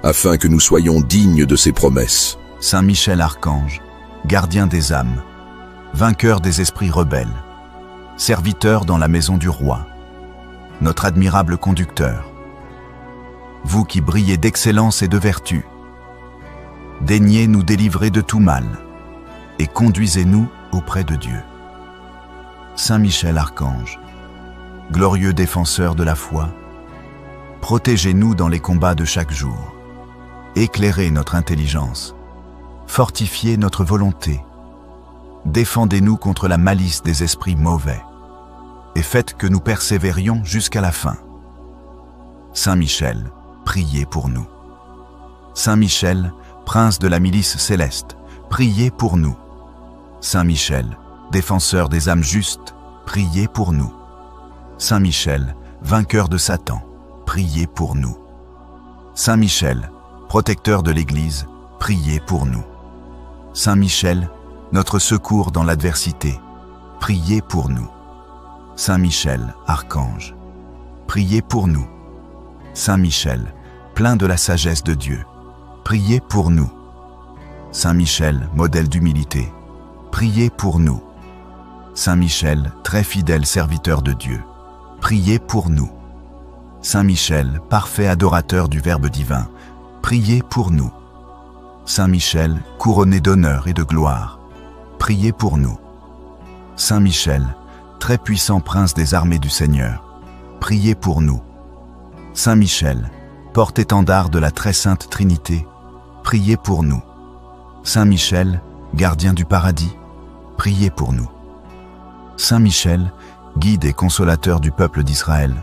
afin que nous soyons dignes de ses promesses. Saint Michel Archange, gardien des âmes, vainqueur des esprits rebelles, serviteur dans la maison du roi, notre admirable conducteur, vous qui brillez d'excellence et de vertu, daignez nous délivrer de tout mal et conduisez-nous auprès de Dieu. Saint Michel Archange, glorieux défenseur de la foi, protégez-nous dans les combats de chaque jour, éclairez notre intelligence, fortifiez notre volonté, défendez-nous contre la malice des esprits mauvais, et faites que nous persévérions jusqu'à la fin. Saint Michel, priez pour nous. Saint Michel, prince de la milice céleste, priez pour nous. Saint Michel, défenseur des âmes justes, priez pour nous. Saint Michel, vainqueur de Satan, priez pour nous. Saint Michel, protecteur de l'Église, priez pour nous. Saint Michel, notre secours dans l'adversité, priez pour nous. Saint Michel, archange, priez pour nous. Saint Michel, plein de la sagesse de Dieu, priez pour nous. Saint Michel, modèle d'humilité, priez pour nous. Saint Michel, très fidèle serviteur de Dieu, priez pour nous. Saint Michel, parfait adorateur du Verbe divin, priez pour nous. Saint Michel, couronné d'honneur et de gloire, priez pour nous. Saint Michel, très puissant prince des armées du Seigneur, priez pour nous. Saint Michel, porte-étendard de la très sainte Trinité, priez pour nous. Saint Michel, gardien du paradis, priez pour nous. Saint Michel, guide et consolateur du peuple d'Israël,